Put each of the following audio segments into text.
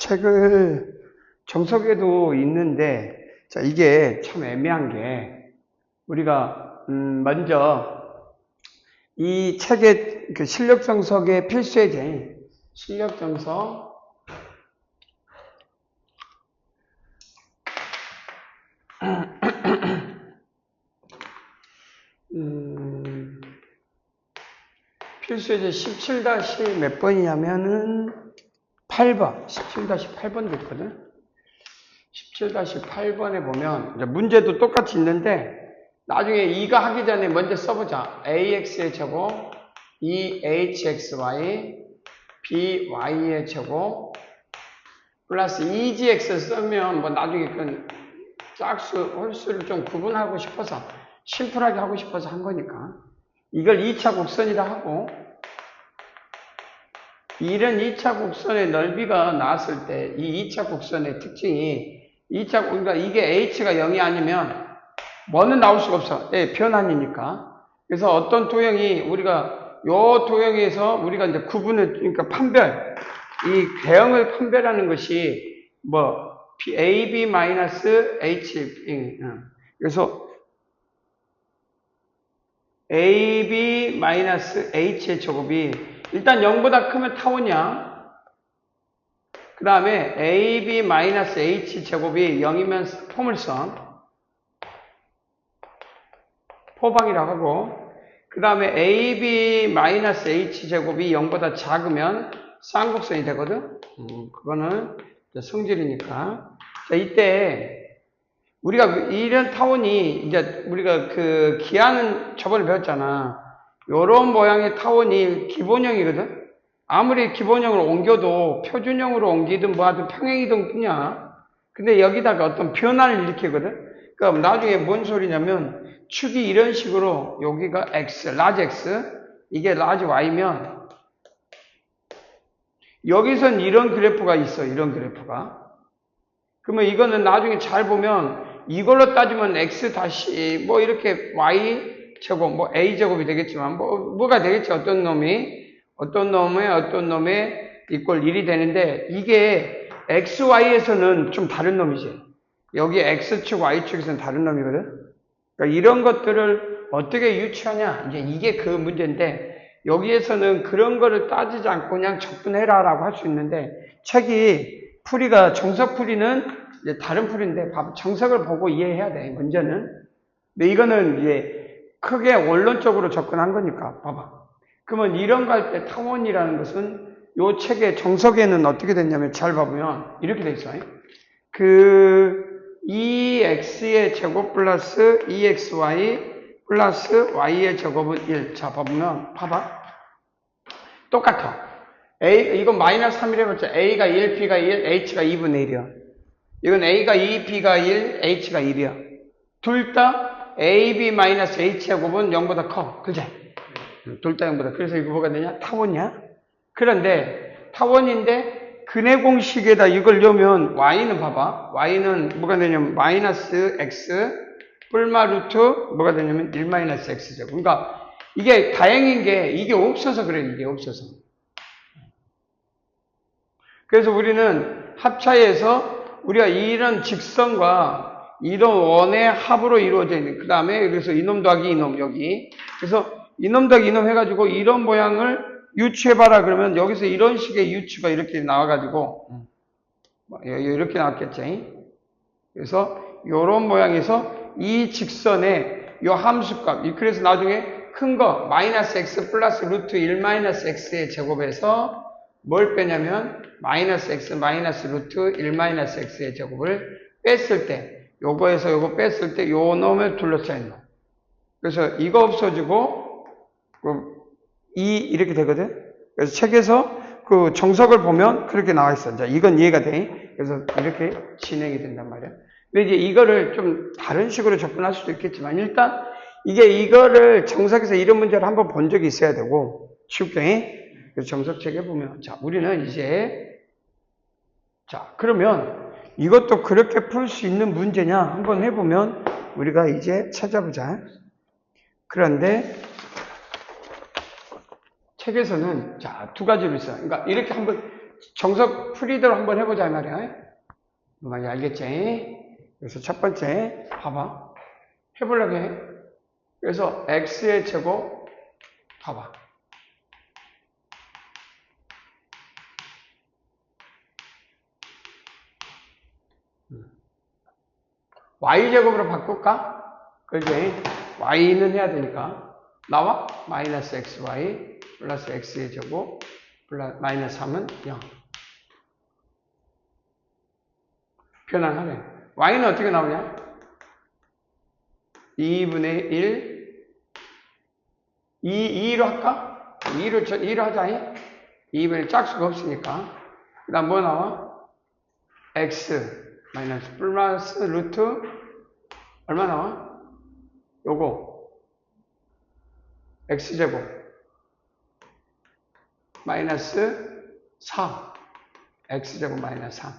책을 정석에도 있는데, 자, 이게 참 애매한 게, 우리가, 먼저 이 책의 그 실력 정석의 필수예제, 실력 정석, 필수예제 17- 몇 번이냐면은 8번, 17-8번도 있거든. 17-8번에 보면 이제 문제도 똑같이 있는데 나중에 이가 하기 전에 먼저 써보자. ax의 제곱, 2hxy, by의 제곱 플러스 2gx 쓰면 뭐 나중에 그 짝수, 홀수를 좀 구분하고 싶어서 심플하게 하고 싶어서 한 거니까 이걸 2차 곡선이라 하고, 이런 2차 곡선의 넓이가 나왔을 때 이 2차 곡선의 특징이 그러니까 이게 h가 0이 아니면 뭐는 나올 수가 없어. 변환이니까. 그래서 어떤 도형이 우리가 요 도형에서 우리가 이제 구분을, 그러니까 판별, 이 대형을 판별하는 것이 뭐 ab-h, 그래서 ab-h의 제곱이 일단 0보다 크면 타원이야. 그 다음에 ab-h 제곱이 0이면 포물선, 포방이라고 하고, 그 다음에 ab-h 제곱이 0보다 작으면 쌍곡선이 되거든. 그거는 성질이니까. 자, 이때 우리가 이런 타원이 이제 우리가 그 기하는 저번에 배웠잖아. 요런 모양의 타원이 기본형이거든. 아무리 기본형으로 옮겨도 표준형으로 옮기든 뭐 하든 평행이동 뿐이야. 근데 여기다가 어떤 변화를 일으키거든. 그럼 나중에 뭔 소리냐면 축이 이런 식으로 여기가 x, 라지 x, 이게 라지 y면 여기선 이런 그래프가 있어. 이런 그래프가. 그러면 이거는 나중에 잘 보면 이걸로 따지면 x 다시 뭐 이렇게 y 제곱, 뭐 a 제곱이 되겠지만 뭐가 되겠지. 어떤 놈의 이꼴 1이 되는데, 이게 x, y에서는 좀 다른 놈이지. 여기 x축, y축에서는 다른 놈이거든. 그러니까 이런 것들을 어떻게 유추하냐, 이제 이게 그 문제인데, 여기에서는 그런 거를 따지지 않고 그냥 접근해라 라고 할 수 있는데, 책이 풀이가 정석 풀이는 이제 다른 풀인데 정석을 보고 이해해야 돼. 문제는. 근데 이거는 이제 크게 원론적으로 접근한 거니까 봐봐. 그러면 이런 거 할 때 타원이라는 것은 요 책의 정석에는 어떻게 됐냐면, 잘 봐보면 이렇게 돼 있어요. 그 2x의 제곱 플러스 2xy 플러스 y의 제곱은 1. 자, 봐보면 봐봐. 똑같아. 이건 마이너스 3이라 해봤자 a가 1, b가 1, h가 2분의 1이야. 이건 a가 2, b가 1, h가 1이야. 둘 다 ab-h의 곱은 0보다 커. 그지? 둘 다 0보다. 그래서 이거 뭐가 되냐? 타원이야. 그런데 타원인데 근해 공식에다 이걸 넣으면 y는 봐봐. y는 뭐가 되냐면 마이너스 x 뿔마 루트 뭐가 되냐면 1 마이너스 x제곱. 그러니까 이게 다행인 게 이게 없어서 그래. 이게 없어서. 그래서 우리는 합차에서 우리가 이런 직선과 이런 원의 합으로 이루어져 있는, 그 다음에 그래서 이놈 더하기 이놈 여기, 그래서 이놈 더하기 이놈 해가지고 이런 모양을 유추해봐라 그러면 여기서 이런 식의 유추가 이렇게 나와가지고 이렇게 나왔겠지. 그래서 이런 모양에서 이 직선의 이 함수값, 그래서 나중에 큰 거 마이너스 x 플러스 루트 1 마이너스 x의 제곱에서 뭘 빼냐면 마이너스 x 마이너스 루트 1 마이너스 x의 제곱을 뺐을 때, 요거에서 요거 뺐을 때 요 놈을 둘러싸인 놈. 그래서 이거 없어지고 이렇게 되거든. 그래서 책에서 그 정석을 보면 그렇게 나와 있어. 자, 이건 이해가 돼. 그래서 이렇게 진행이 된단 말이야. 근데 이제 이거를 좀 다른 식으로 접근할 수도 있겠지만, 일단 이거를 정석에서 이런 문제를 한번 본 적이 있어야 되고, 쉽게. 그래서 정석책에 보면, 자, 우리는 이제, 자, 그러면 이것도 그렇게 풀 수 있는 문제냐 한번 해보면 우리가 이제 찾아보자. 그런데 책에서는 자, 두 가지로 있어요. 그러니까 이렇게 한번 정석 풀이대로 한번 해보자 이 말이야. 무슨 말인지 알겠지? 그래서 첫 번째 봐봐. 해보려고 해. 그래서 x의 제곱 봐봐. y제곱으로 바꿀까? 그지? y는 해야 되니까. 나와? 마이너스 xy 플러스 x의 제곱 플러스 마이너스 3은 0. 변환하래. y는 어떻게 나오냐? 2분의 1 2로 할까? 2로 하자. 2분의 1 짝수가 없으니까. 그 다음 뭐 나와? x 마이너스 플러스 루트 얼마 나와? 요거 x제곱 마이너스 4 x제곱 마이너스 3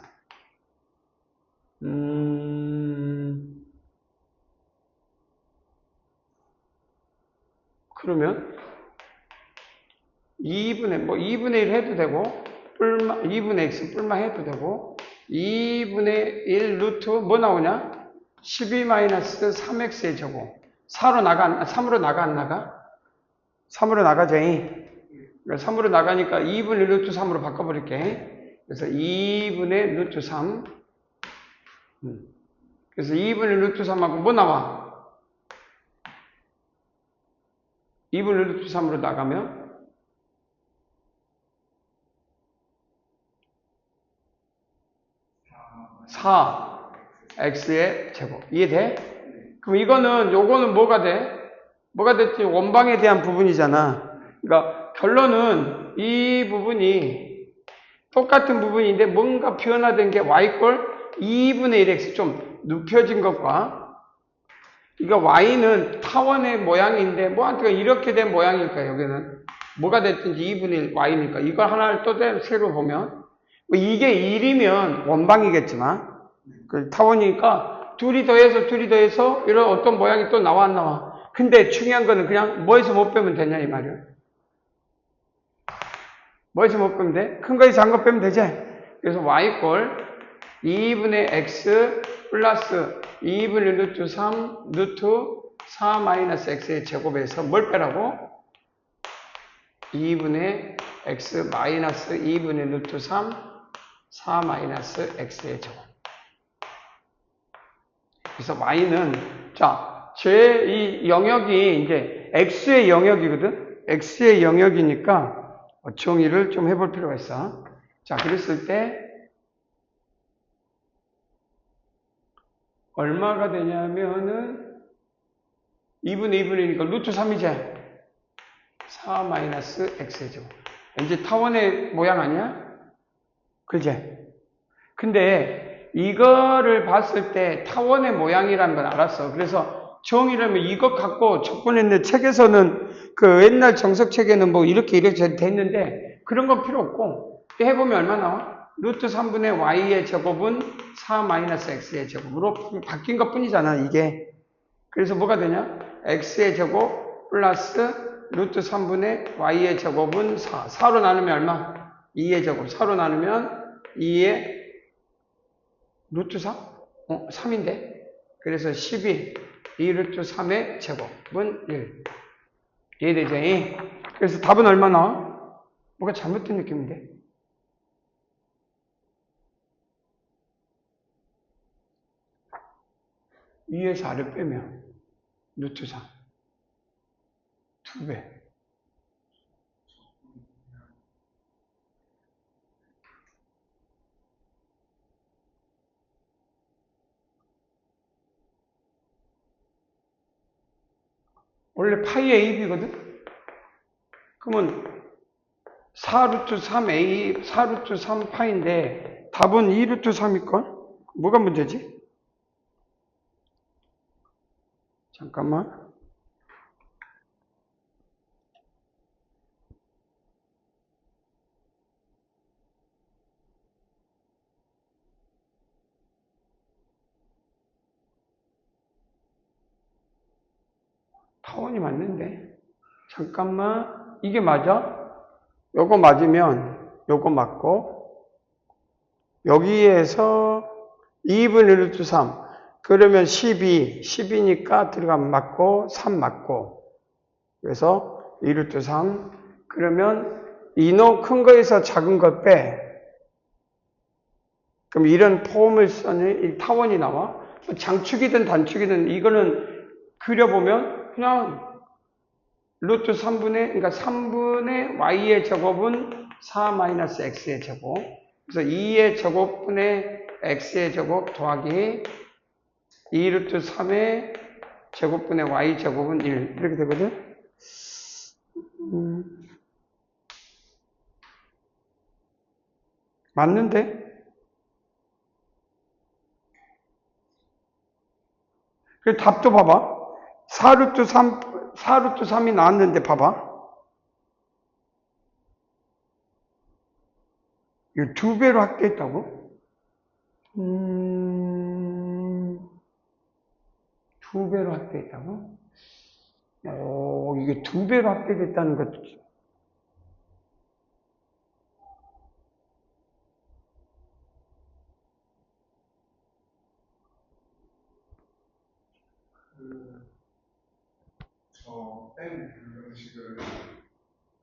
그러면 2분의 1 해도 되고 2분의 x 뿔마 해도 되고 2분의 1 루트 뭐 나오냐? 12 마이너스 3x의 제곱 3으로 나가 안 나가? 3으로 나가지. 3으로 나가니까 2분의 1 루트 3으로 바꿔버릴게. 그래서 2분의 루트 3 그래서 2분의 1 루트 3하고 뭐 나와? 2분의 1 루트 3으로 나가면 4 x의 제곱. 이해돼? 그럼 요거는 뭐가 돼? 뭐가 됐지? 원방에 대한 부분이잖아. 그러니까 결론은 이 부분이 똑같은 부분인데 뭔가 변화된 게 y꼴 2분의 1x 좀 눕혀진 것과 이거 y는 타원의 모양인데 뭐한테 이렇게 된 모양일까? 여기는 뭐가 됐든지 2분의 1 y니까 이걸 하나를 또 새로 보면 뭐 이게 1이면 원방이겠지만 그 타원이니까 둘이 더해서 이런 어떤 모양이 또 나와 안 나와. 근데 중요한 거는 그냥 뭐에서 못 빼면 되냐 이 말이야. 뭐에서 못 빼면 돼? 큰 거에서 작은 거 빼면 되지. 그래서 y꼴 2분의 x 플러스 2분의 루트 3 루트 4 마이너스 x의 제곱에서 뭘 빼라고? 2분의 x 마이너스 2분의 루트 3 4 마이너스 x의 제곱. 그래서 y는 제 이 영역이 이제 x의 영역이거든. x의 영역이니까 정의를 좀 해볼 필요가 있어. 자, 그랬을 때 얼마가 되냐면은 2분의 2분이니까 루트 3이지. 4 마이너스 x의 제곱. 이제 타원의 모양 아니야? 그지? 근데 이거를 봤을 때 타원의 모양이라는 걸 알았어. 그래서 정의라면 이것 갖고 접근했는데 책에서는 그 옛날 정석책에는 뭐 이렇게 됐는데 그런 건 필요 없고 해보면 얼마 나와? 루트 3분의 y의 제곱은 4 마이너스 x의 제곱으로 바뀐 것 뿐이잖아 이게. 그래서 뭐가 되냐? x의 제곱 플러스 루트 3분의 y의 제곱은 4. 4로 나누면 얼마? 2의 제곱. 4로 나누면 2의 루트 4? 3인데. 그래서 12. 2 루트 3의 제곱은 1. 이해되지? 그래서 답은 얼마 나와? 뭐가 잘못된 느낌인데? 2에서 4를 빼면 루트 3. 2배. 원래 파이 AB거든? 그러면 4루트 3A, 4루트 3파인데 답은 2루트 3일걸? 뭐가 문제지? 잠깐만. 타원이 맞는데? 잠깐만. 이게 맞아? 요거 맞으면 요거 맞고 여기에서 2분의 루트 3. 그러면 12니까 들어가면 맞고, 3 맞고. 그래서 2 루트 3. 그러면 이놈 큰 거에서 작은 걸 빼. 그럼 이런 폼을 쓰니 타원이 나와. 장축이든 단축이든 이거는 그려보면 그냥 루트 3분의, 그러니까 3분의 y의 제곱은 4-x의 제곱. 그래서 2의 제곱분의 x의 제곱 더하기 2 루트 3의 제곱분의 y 제곱은 1. 이렇게 되거든? 맞는데? 그 답도 봐봐. 4루트 3이 나왔는데 봐봐. 이거 2배로 확대했다고? 2배로 확대했다고? 이게 2배로 확대됐다는 것도. 저 M 방정식을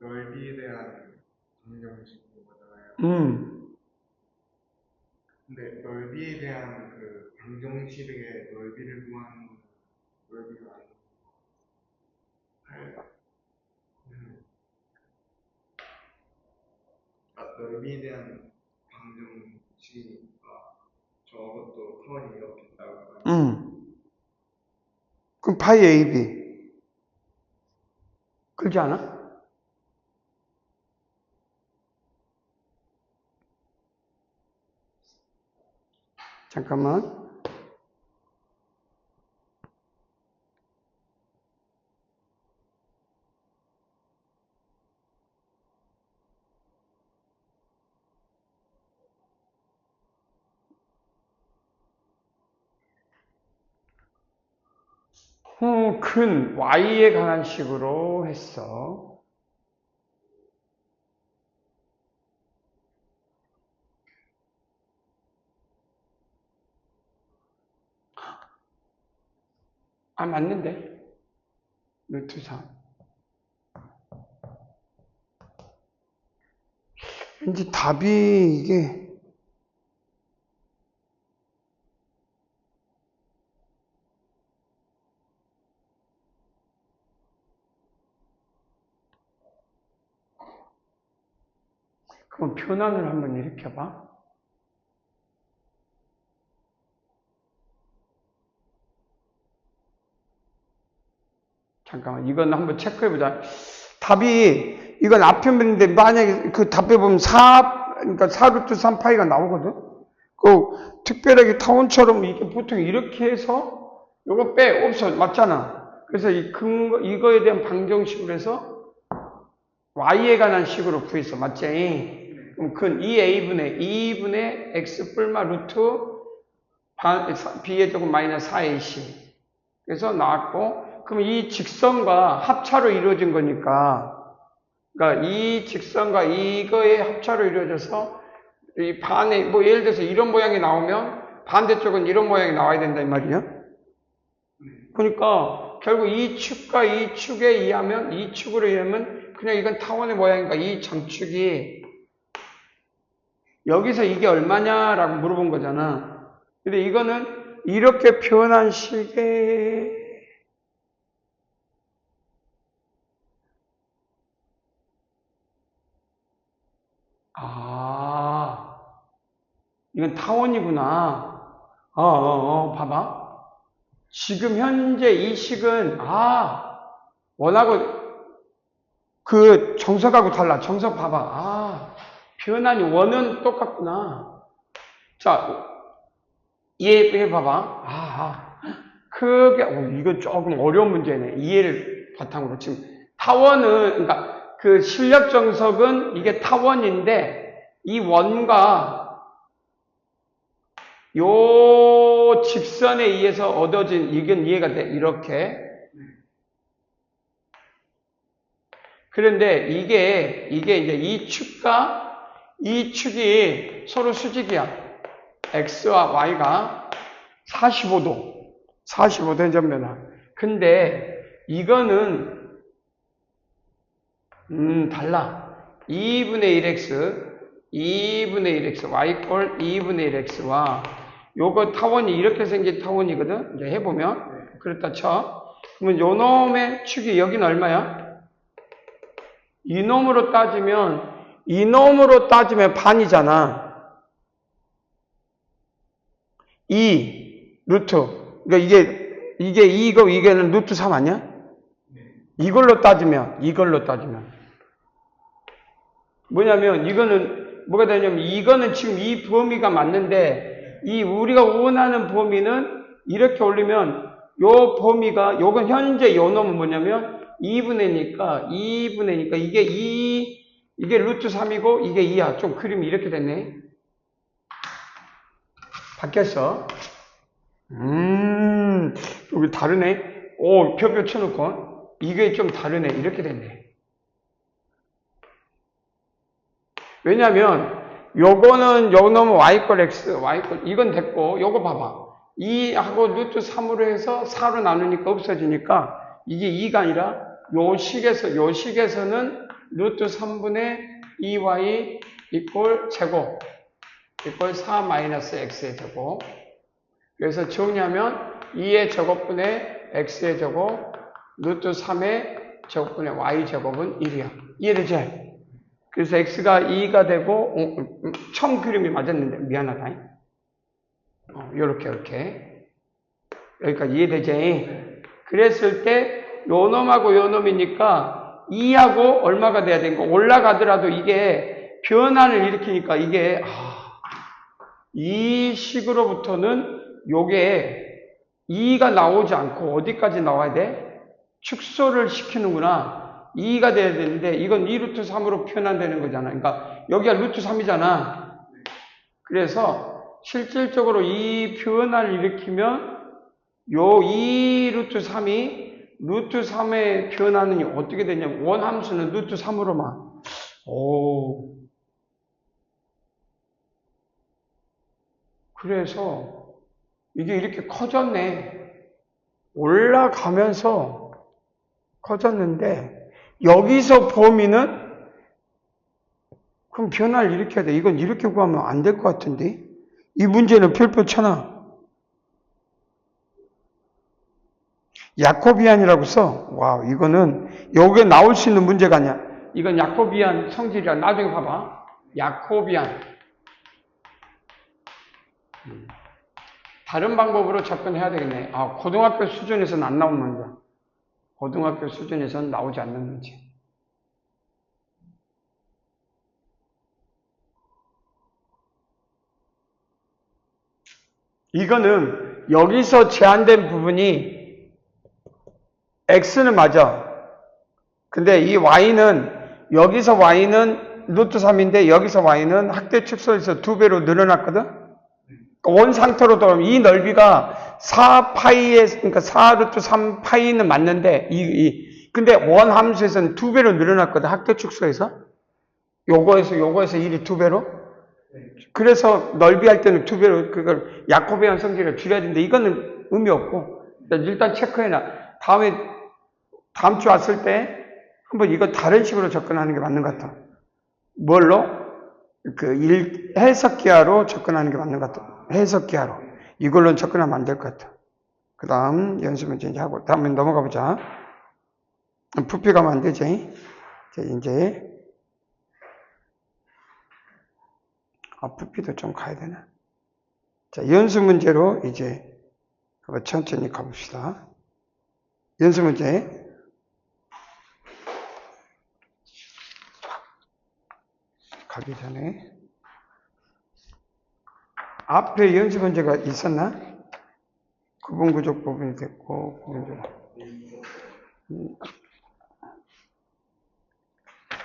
넓이에 대한 방정식인 거잖아요. 근데 넓이에 대한 그 방정식의 넓이를 구하는 건 넓이가 아니고 넓이에 대한 방정식이니까 저것도 타원이 이렇게 있다고. 그럼 파이 AB. 그렇지 않아? 잠깐만. 큰 y에 관한 식으로 했어. 맞는데? 루트 3. 왠지 답이 이게 그럼 변환을 한번 일으켜봐. 잠깐만, 이건 한번 체크해보자. 답이, 이건 앞편인데, 만약에 그 답에 보면 그러니까 4루트 3파이가 나오거든? 특별하게 타원처럼 이게 보통 이렇게 해서, 요거 없어. 맞잖아. 그래서 이거에 대한 방정식으로 해서, y에 관한 식으로 구했어. 맞지? 그럼 큰 2a분의 x 뿔마 루트 b의 제곱 마이너스 4ac. 그래서 나왔고, 그럼 이 직선과 합차로 이루어진 거니까, 그러니까 이 직선과 이거의 합차로 이루어져서 이 반에 예를 들어서 이런 모양이 나오면 반대쪽은 이런 모양이 나와야 된다 이 말이야. 그러니까 결국 이 축과 이 축에 의하면 이 축으로 의하면 그냥 이건 타원의 모양이니까 이 장축이 여기서 이게 얼마냐라고 물어본 거잖아. 근데 이거는 이렇게 표현한 식의 이건 타원이구나. 봐봐. 지금 현재 이 식은, 원하고, 정석하고 달라. 정석 봐봐. 변환이 원은 똑같구나. 자, 이해해봐봐. 크게, 이거 조금 어려운 문제네. 이해를 바탕으로. 지금, 타원은, 그러니까, 그 실력 정석은 이게 타원인데, 이 원과 요 직선에 의해서 얻어진 이건 이해가 돼. 이렇게. 그런데 이게 이제 이 축과 이 축이 서로 수직이야. x와 y가 45도 회전변화. 근데 이거는 달라. 2분의 1x, y 꼴 2분의 1x와 요거 타원이 이렇게 생긴 타원이거든. 이제 해보면 그렇다 쳐. 그러면 요 놈의 축이 여기는 얼마야? 이놈으로 따지면 반이잖아. 2 루트. 그러니까 이게 2이고 이게는 루트 3 아니야? 이걸로 따지면 뭐냐면 이거는 뭐가 되냐면 이거는 지금 이 범위가 맞는데 이 우리가 원하는 범위는 이렇게 올리면 요 범위가 요건 현재 요 놈은 뭐냐면 2분의니까 이게 루트 3이고 이게 2야. 좀 그림이 이렇게 됐네. 바뀌었어. 여기 다르네. 오, 표 쳐놓고 이게 좀 다르네. 이렇게 됐네. 왜냐면 요거는 요 놈은 y꼴 x, y꼴 이건 됐고 요거 봐봐. 2하고 루트 3으로 해서 4로 나누니까 없어지니까 이게 2가 아니라 요 식에서는 루트 3분의 2y 이꼴 제곱 이꼴 4 마이너스 x의 제곱. 그래서 정리하면 2의 제곱분의 x의 제곱 루트 3의 제곱분의 y 제곱은 1이야. 이해되지? 그래서 x가 2가 되고 처음 그림이 맞았는데 미안하다. 이렇게 여기까지 이해되지? 그랬을 때 요 놈하고 요 놈이니까 2하고 얼마가 돼야 되는 거 올라가더라도 이게 변화를 일으키니까 이게 이 식으로부터는 요게 2가 나오지 않고 어디까지 나와야 돼? 축소를 시키는구나. 2가 돼야 되는데 이건 2루트 3으로 표현한다는 거잖아. 그러니까 여기가 루트 3이잖아. 그래서 실질적으로 이 변화를 일으키면 요 2루트 3이 루트 3의 변화는 어떻게 되냐면 원함수는 루트 3으로만. 그래서 이게 이렇게 커졌네. 올라가면서 커졌는데 여기서 범위는 그럼 변화를 일으켜야 돼. 이건 이렇게 구하면 안 될 것 같은데 이 문제는 별표 쳐놔. 야코비안이라고 써. 와, 이거는 여기에 나올 수 있는 문제가 아니야. 이건 야코비안 성질이야. 나중에 봐봐. 야코비안. 다른 방법으로 접근해야 되겠네. 고등학교 수준에서는 안 나온 문제. 고등학교 수준에서는 나오지 않는 문제. 이거는 여기서 제한된 부분이 x는 맞아. 근데 이 y는 여기서 y는 루트 3인데 여기서 y는 확대 축소에서 2배로 늘어났거든. 원 상태로 돌아오면 이 넓이가 4파이에 그러니까 4루트 3파이는 맞는데 근데 원 함수에서는 2배로 늘어났거든. 확대 축소에서 요거에서 1이 2배로. 그래서 넓이 할 때는 2배로 그걸 야코비안 성질을 줄여야 되는데 이거는 의미 없고 일단 체크해놔. 다음 주 왔을 때 한번 이거 다른 식으로 접근하는 게 맞는 것 같아. 뭘로? 해석기하로 접근하는 게 맞는 것 같아. 해석기하로. 이걸로는 접근하면 안 될 것 같아. 그 다음 연습 문제 이제 하고, 다음에 넘어가 보자. 부피 가면 안 되지. 이제, 부피도 좀 가야 되나? 자, 연습 문제로 이제, 천천히 가봅시다. 연습 문제. 가기 전에 앞에 연습 문제가 있었나? 구분구조 부분이 됐고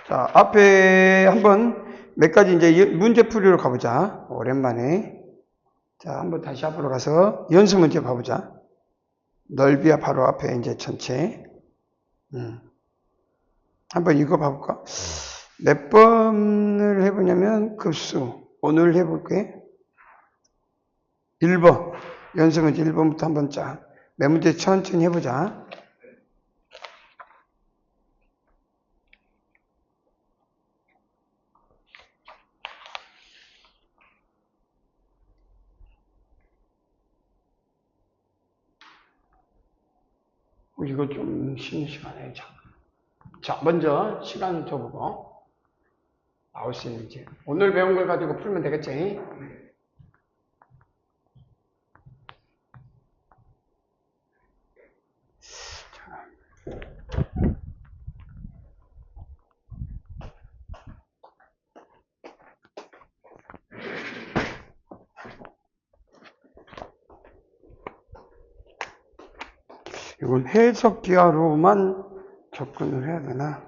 자, 앞에 한번 몇 가지 이제 문제풀이로 가보자. 오랜만에. 자, 한번 다시 앞으로 가서 연습 문제 봐보자. 넓이야 바로 앞에 이제 전체. 한번 이거 봐볼까? 몇 번을 해보냐면 급수. 오늘 해볼게. 1번. 연습문제 1번부터 한번 쫙. 몇 문제 천천히 해보자. 이거 좀 쉬는 시간에. 자, 먼저 시간 줘보고 나올 수 있는지. 오늘 배운 걸 가지고 풀면 되겠지? 이건 해석 기하로만 접근을 해야 되나?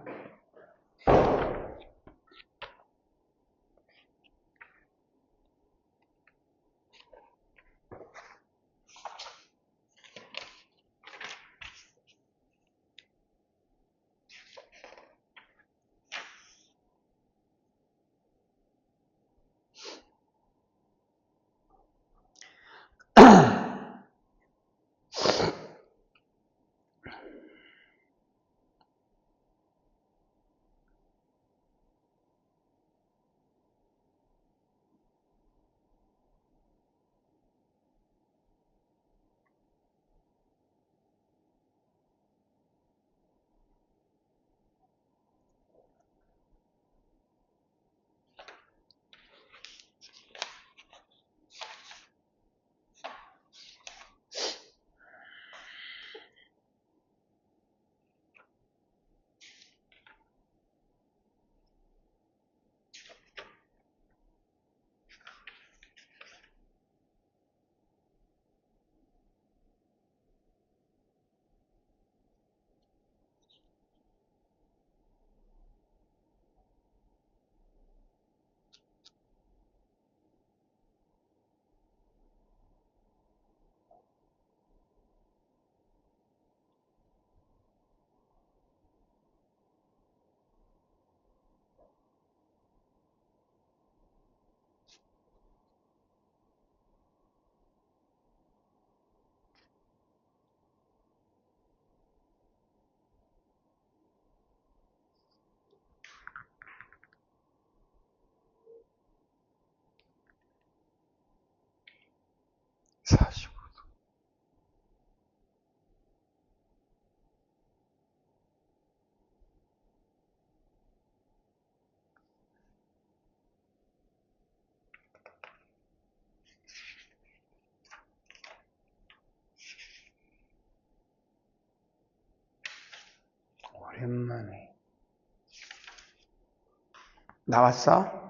오랜만에. 나왔어?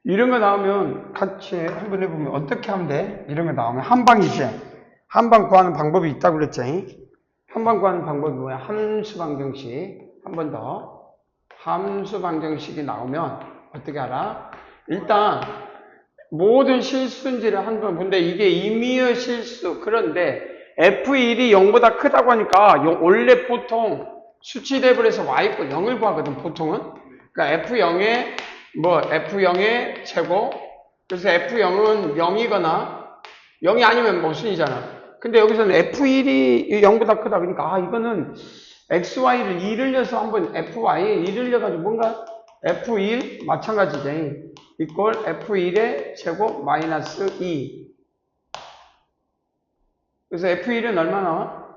이런 거 나오면 같이 한번 해보면 어떻게 하면 돼? 이런 거 나오면 한방이지. 한방 구하는 방법이 있다고 그랬지. 한방 구하는 방법이 뭐야? 함수 방정식. 한 번 더. 함수 방정식이 나오면 어떻게 알아? 일단 모든 실수인지를 한번 본데 이게 임의의 실수. 그런데 F1이 0보다 크다고 하니까 원래 보통 수치 대입을 해서 Y고 0을 구하거든, 보통은. 그러니까 F0의 최고. 그래서 F0은 0이거나 0이 아니면 모순이잖아. 근데 여기서는 F1이 0보다 크다. 그러니까 이거는 XY를 2를 넣어서 한번 FY에 2를 넣어가지고 뭔가 F1 마찬가지지. 이꼴 F1의 제곱 마이너스 2. 그래서 F1은 얼마나?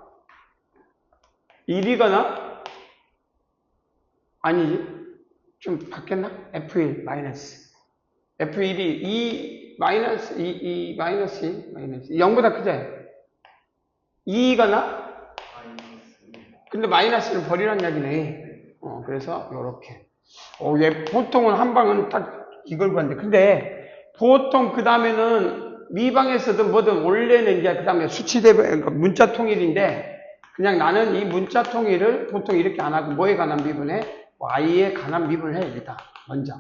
1이거나 아니지. 좀 바뀌었나? F1 마이너스. F1이 2 마이너스 2 마이너스 2 마이너스 0보다 크지? 2거나? 마이너스 2. 근데 마이너스를 버리란 이야기네. 그래서 요렇게. 얘 보통은 한 방은 딱 이걸 구한대. 근데 보통 그 다음에는 미방에서든 뭐든 원래는 이제 그 다음에 수치대분, 그러니까 문자 통일인데 그냥 나는 이 문자 통일을 보통 이렇게 안 하고 뭐에 관한 미분에 y에 관한 미분을 해, 일단. 먼저.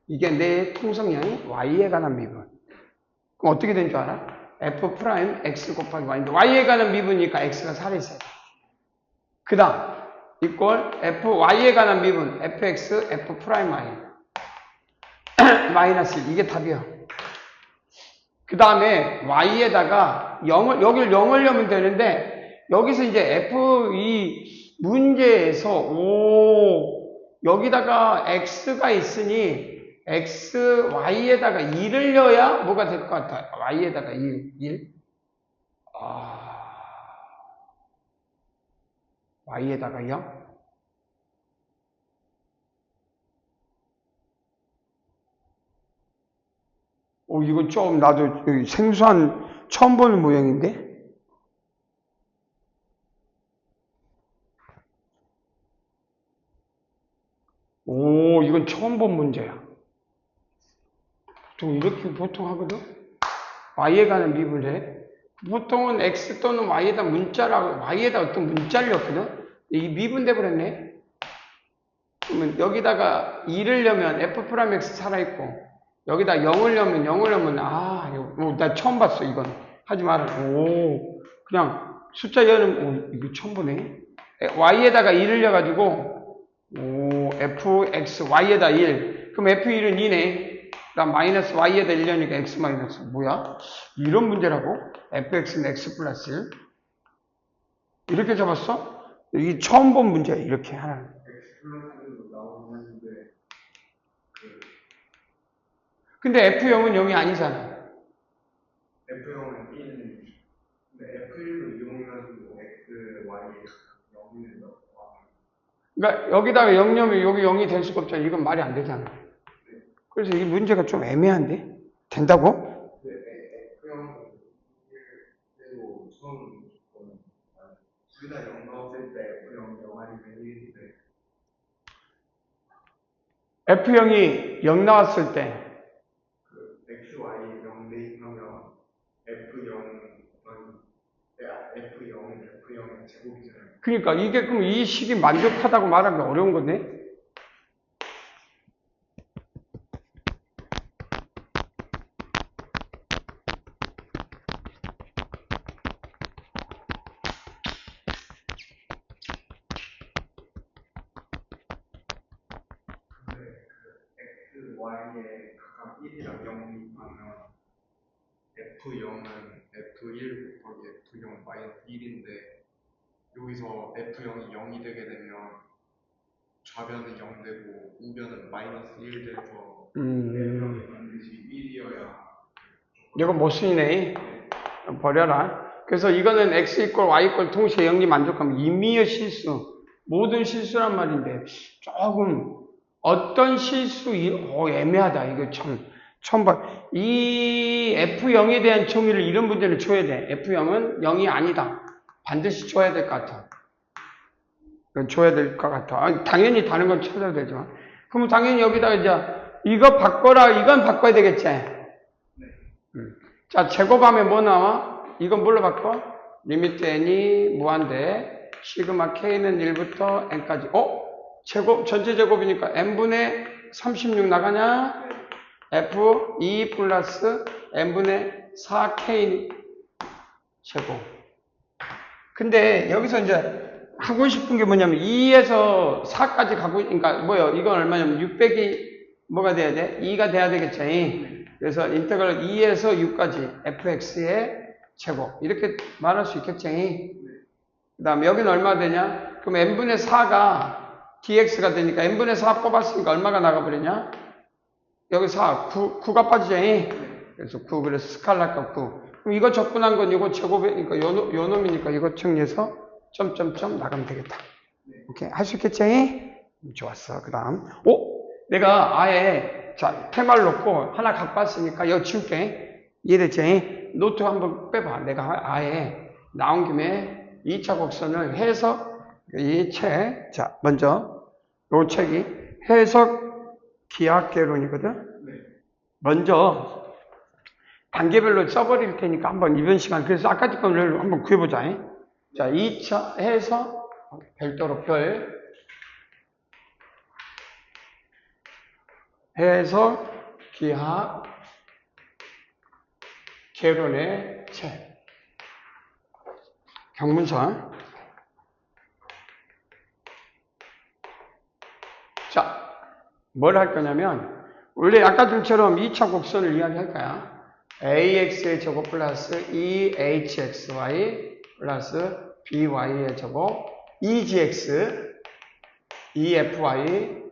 이게 내 통성량이 y에 관한 미분. 그럼 어떻게 된 줄 알아? f 프라임 x 곱하기 y인데 y에 관한 미분이니까 x가 살아있어야 돼. 그 다음 이꼴 fy에 관한 미분 fx f 프라임 y 마이너스 1. 이게 답이야. 그 다음에 y에다가 0을 여기를 0을 넣으면 되는데 여기서 이제 f 이 문제에서 여기다가 x가 있으니 x, y에다가 2를 넣어야 뭐가 될 것 같아? y에다가 1. y에다가 0? 이거 좀 나도 생소한, 처음 보는 모양인데? 이건 처음 본 문제야. 보통 하거든? y에 관한 미분을 해. 보통은 x 또는 y에다 문자라고, y에다 어떤 문자를 넣거든? 이 미분돼 버렸네? 그러면 여기다가 2를 넣으면 f'(x) 살아있고, 여기다 0을 넣으면, 이거, 나 처음 봤어, 이건. 하지 마라. 그냥 숫자 여는, 이거 처음 보네. y에다가 2를 넣어가지고, fx, y에다 1. 그럼 f1은 2네. 그다음 마이너스 y에다 1 넣으니까 x 마이너스. 뭐야? 이런 문제라고? fx는 x 플러스 1. 이렇게 잡았어? 이게 처음 본 문제야, 이렇게 하나. x 플러스로 나오는데 근데 f0은 0이 아니잖아. F0은 1. 근데 F1로 이용해가지고 x, y 0을 넣어. 그러니까 여기다가 0 넣으면 여기 0이 될 수가 없잖아. 이건 말이 안 되잖아. 그래서 이 문제가 좀 애매한데? 된다고? 네, F0은 1대로 처음 보는 둘 다 0 넣었을 때 F0 0 아니면 1인데 f0이 0 나왔을 때 그 x, y 0 대입하면 F0은 F0의 제곱이잖아요. 그러니까 이게 그럼 이 식이 만족하다고 말하기 어려운 거네? x, y에 각각 1이랑 0 대입하면 F0은 F1 곱하기 F0 마이너스 1인데 여기서 F0이 0이 되게 되면 좌변은 0 되고 우변은 마이너스 1 돼서 F0이 반드시 1이어야 이거 못 쓰이네. 버려라. 그래서 이거는 x 이꼴 y 이꼴 동시에 0이 만족하면 임의의 실수. 모든 실수란 말인데 조금 어떤 실수 애매하다. 이거 처음 봐. 이 F0에 대한 정의를 이런 문제를 줘야 돼. F0은 0이 아니다. 반드시 줘야 될 것 같아. 줘야 될 것 같아. 당연히 다른 건 찾아도 되지만. 그럼 당연히 여기다가 이제 이거 바꿔라. 이건 바꿔야 되겠지. 자, 제곱하면 뭐 나와? 이건 뭘로 바꿔? 리미트 n이 무한대 시그마 k는 1부터 n까지. 제곱, 전체 제곱이니까 n분의 36 나가냐? f 2 플러스 n분의 4k 제곱. 근데 여기서 이제 하고 싶은 게 뭐냐면 2에서 4까지 가고, 그러니까 뭐요? 이건 얼마냐면 600이 뭐가 돼야 돼? 2가 돼야 되겠지. 그래서 인테그럴 2에서 6까지 fx의 제곱. 이렇게 말할 수 있겠지. 그 다음에 여기는 얼마 되냐? 그럼 n분의 4가 dx가 되니까 n분의 4 뽑았으니까 얼마가 나가버리냐? 여기 4, 9가 빠지지. 그래서 9, 그래서 스칼라가 9. 그럼 이거 접근한 건 이거 제곱이니까 요 놈이니까 이거 정리해서 점점점 나가면 되겠다. 오케이. 할 수 있겠지? 좋았어. 그 다음. 내가 아예, 자, 테마를 놓고 하나 갖고 왔으니까 이거 지울게. 이해됐지? 노트 한번 빼봐. 내가 아예 나온 김에 2차 곡선을 해석, 이 책, 자, 먼저, 요 책이 해석 기하개론이거든? 네. 먼저, 단계별로 써버릴 테니까 한번 이번 시간, 그래서 아까 거를 한번 구해보자. 자, 2차 해석, 별도로 별, 해석 기하 개론의 책. 경문서. 자, 뭘 할 거냐면, 원래 아까처럼 2차 곡선을 이야기할 거야. ax의 제곱 플러스 2hxy 플러스 by의 제곱 2gx 2fy.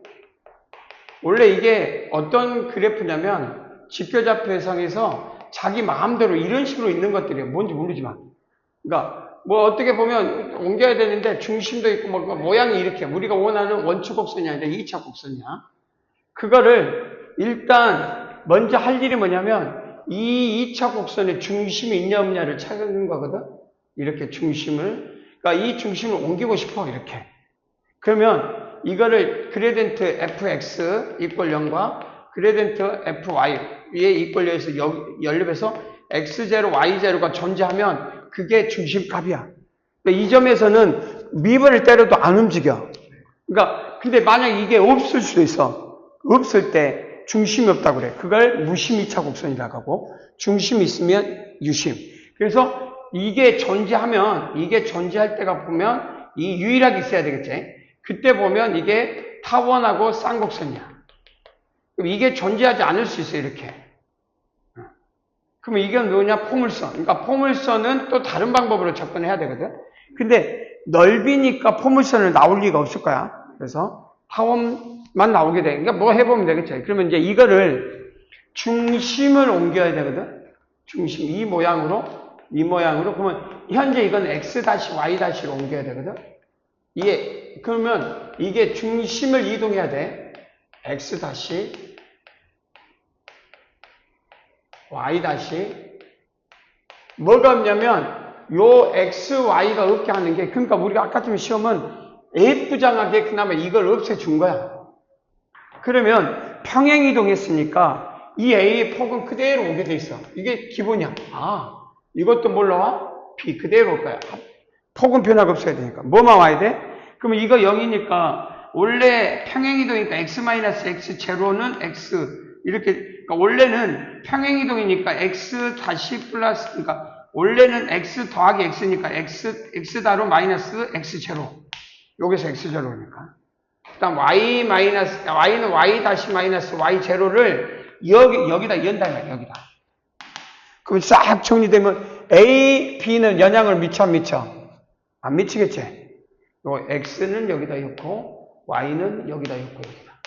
원래 이게 어떤 그래프냐면 직교좌표 해상에서 자기 마음대로 이런 식으로 있는 것들이에요. 뭔지 모르지만. 그러니까 뭐 어떻게 보면 옮겨야 되는데 중심도 있고 뭐 모양이 이렇게 우리가 원하는 원축 곡선이 아니라 2차 곡선이야. 그거를 일단 먼저 할 일이 뭐냐면 이 2차 곡선에 중심이 있냐 없냐를 찾는 거거든. 이렇게 중심을. 그러니까 이 중심을 옮기고 싶어. 이렇게. 그러면 이거를 그레디언트 fx 이꼴 0과 그레디언트 fy 위에 이꼴 0에서 연립해서 x0, y0가 존재하면 그게 중심값이야. 그러니까 이 점에서는 미분을 때려도 안 움직여. 그러니까 근데 만약 이게 없을 수도 있어. 없을 때 중심이 없다고 그래. 그걸 무심 2차 곡선이라고 하고 중심이 있으면 유심. 그래서 이게 존재하면 이게 존재할 때가 보면 이 유일하게 있어야 되겠지. 그때 보면 이게 타원하고 쌍곡선이야. 그럼 이게 존재하지 않을 수 있어요, 이렇게. 그러면 이게 뭐냐? 포물선. 그러니까 포물선은 또 다른 방법으로 접근해야 되거든. 근데 넓이니까 포물선을 나올 리가 없을 거야. 그래서 타원만 나오게 돼. 그러니까 뭐 해보면 되겠지. 그러면 이제 이거를 중심을 옮겨야 되거든. 중심, 이 모양으로. 그러면 현재 이건 x-y-로 옮겨야 되거든. 그러면 이게 중심을 이동해야 돼. x y 뭐가 없냐면 요 x, y가 없게 하는 게 그러니까 우리가 아까쯤 시험은 F장하게 그나마 이걸 없애준 거야. 그러면 평행 이동했으니까 이 A의 폭은 그대로 오게 돼 있어. 이게 기본이야. 이것도 뭘로 와? B 그대로 올 거야. 폭은 변화가 없어야 되니까. 뭐만 와야 돼? 그러면 이거 0이니까 원래 평행이동이니까 x-x0는 x 이렇게 그러니까 원래는 평행이동이니까 x 다시 플러스 그러니까 원래는 x 더하기 x니까 x다로 마이너스 x0 여기서 x0니까 그다음 y는 y 다시 마이너스 y0를 여기다 연다 여기다. 그럼 싹 정리되면 a, b는 영향을 미쳐 안 미쳐? 안 미치겠지? 요 x는 여기다 넣고 y는 여기다 넣고 여기다.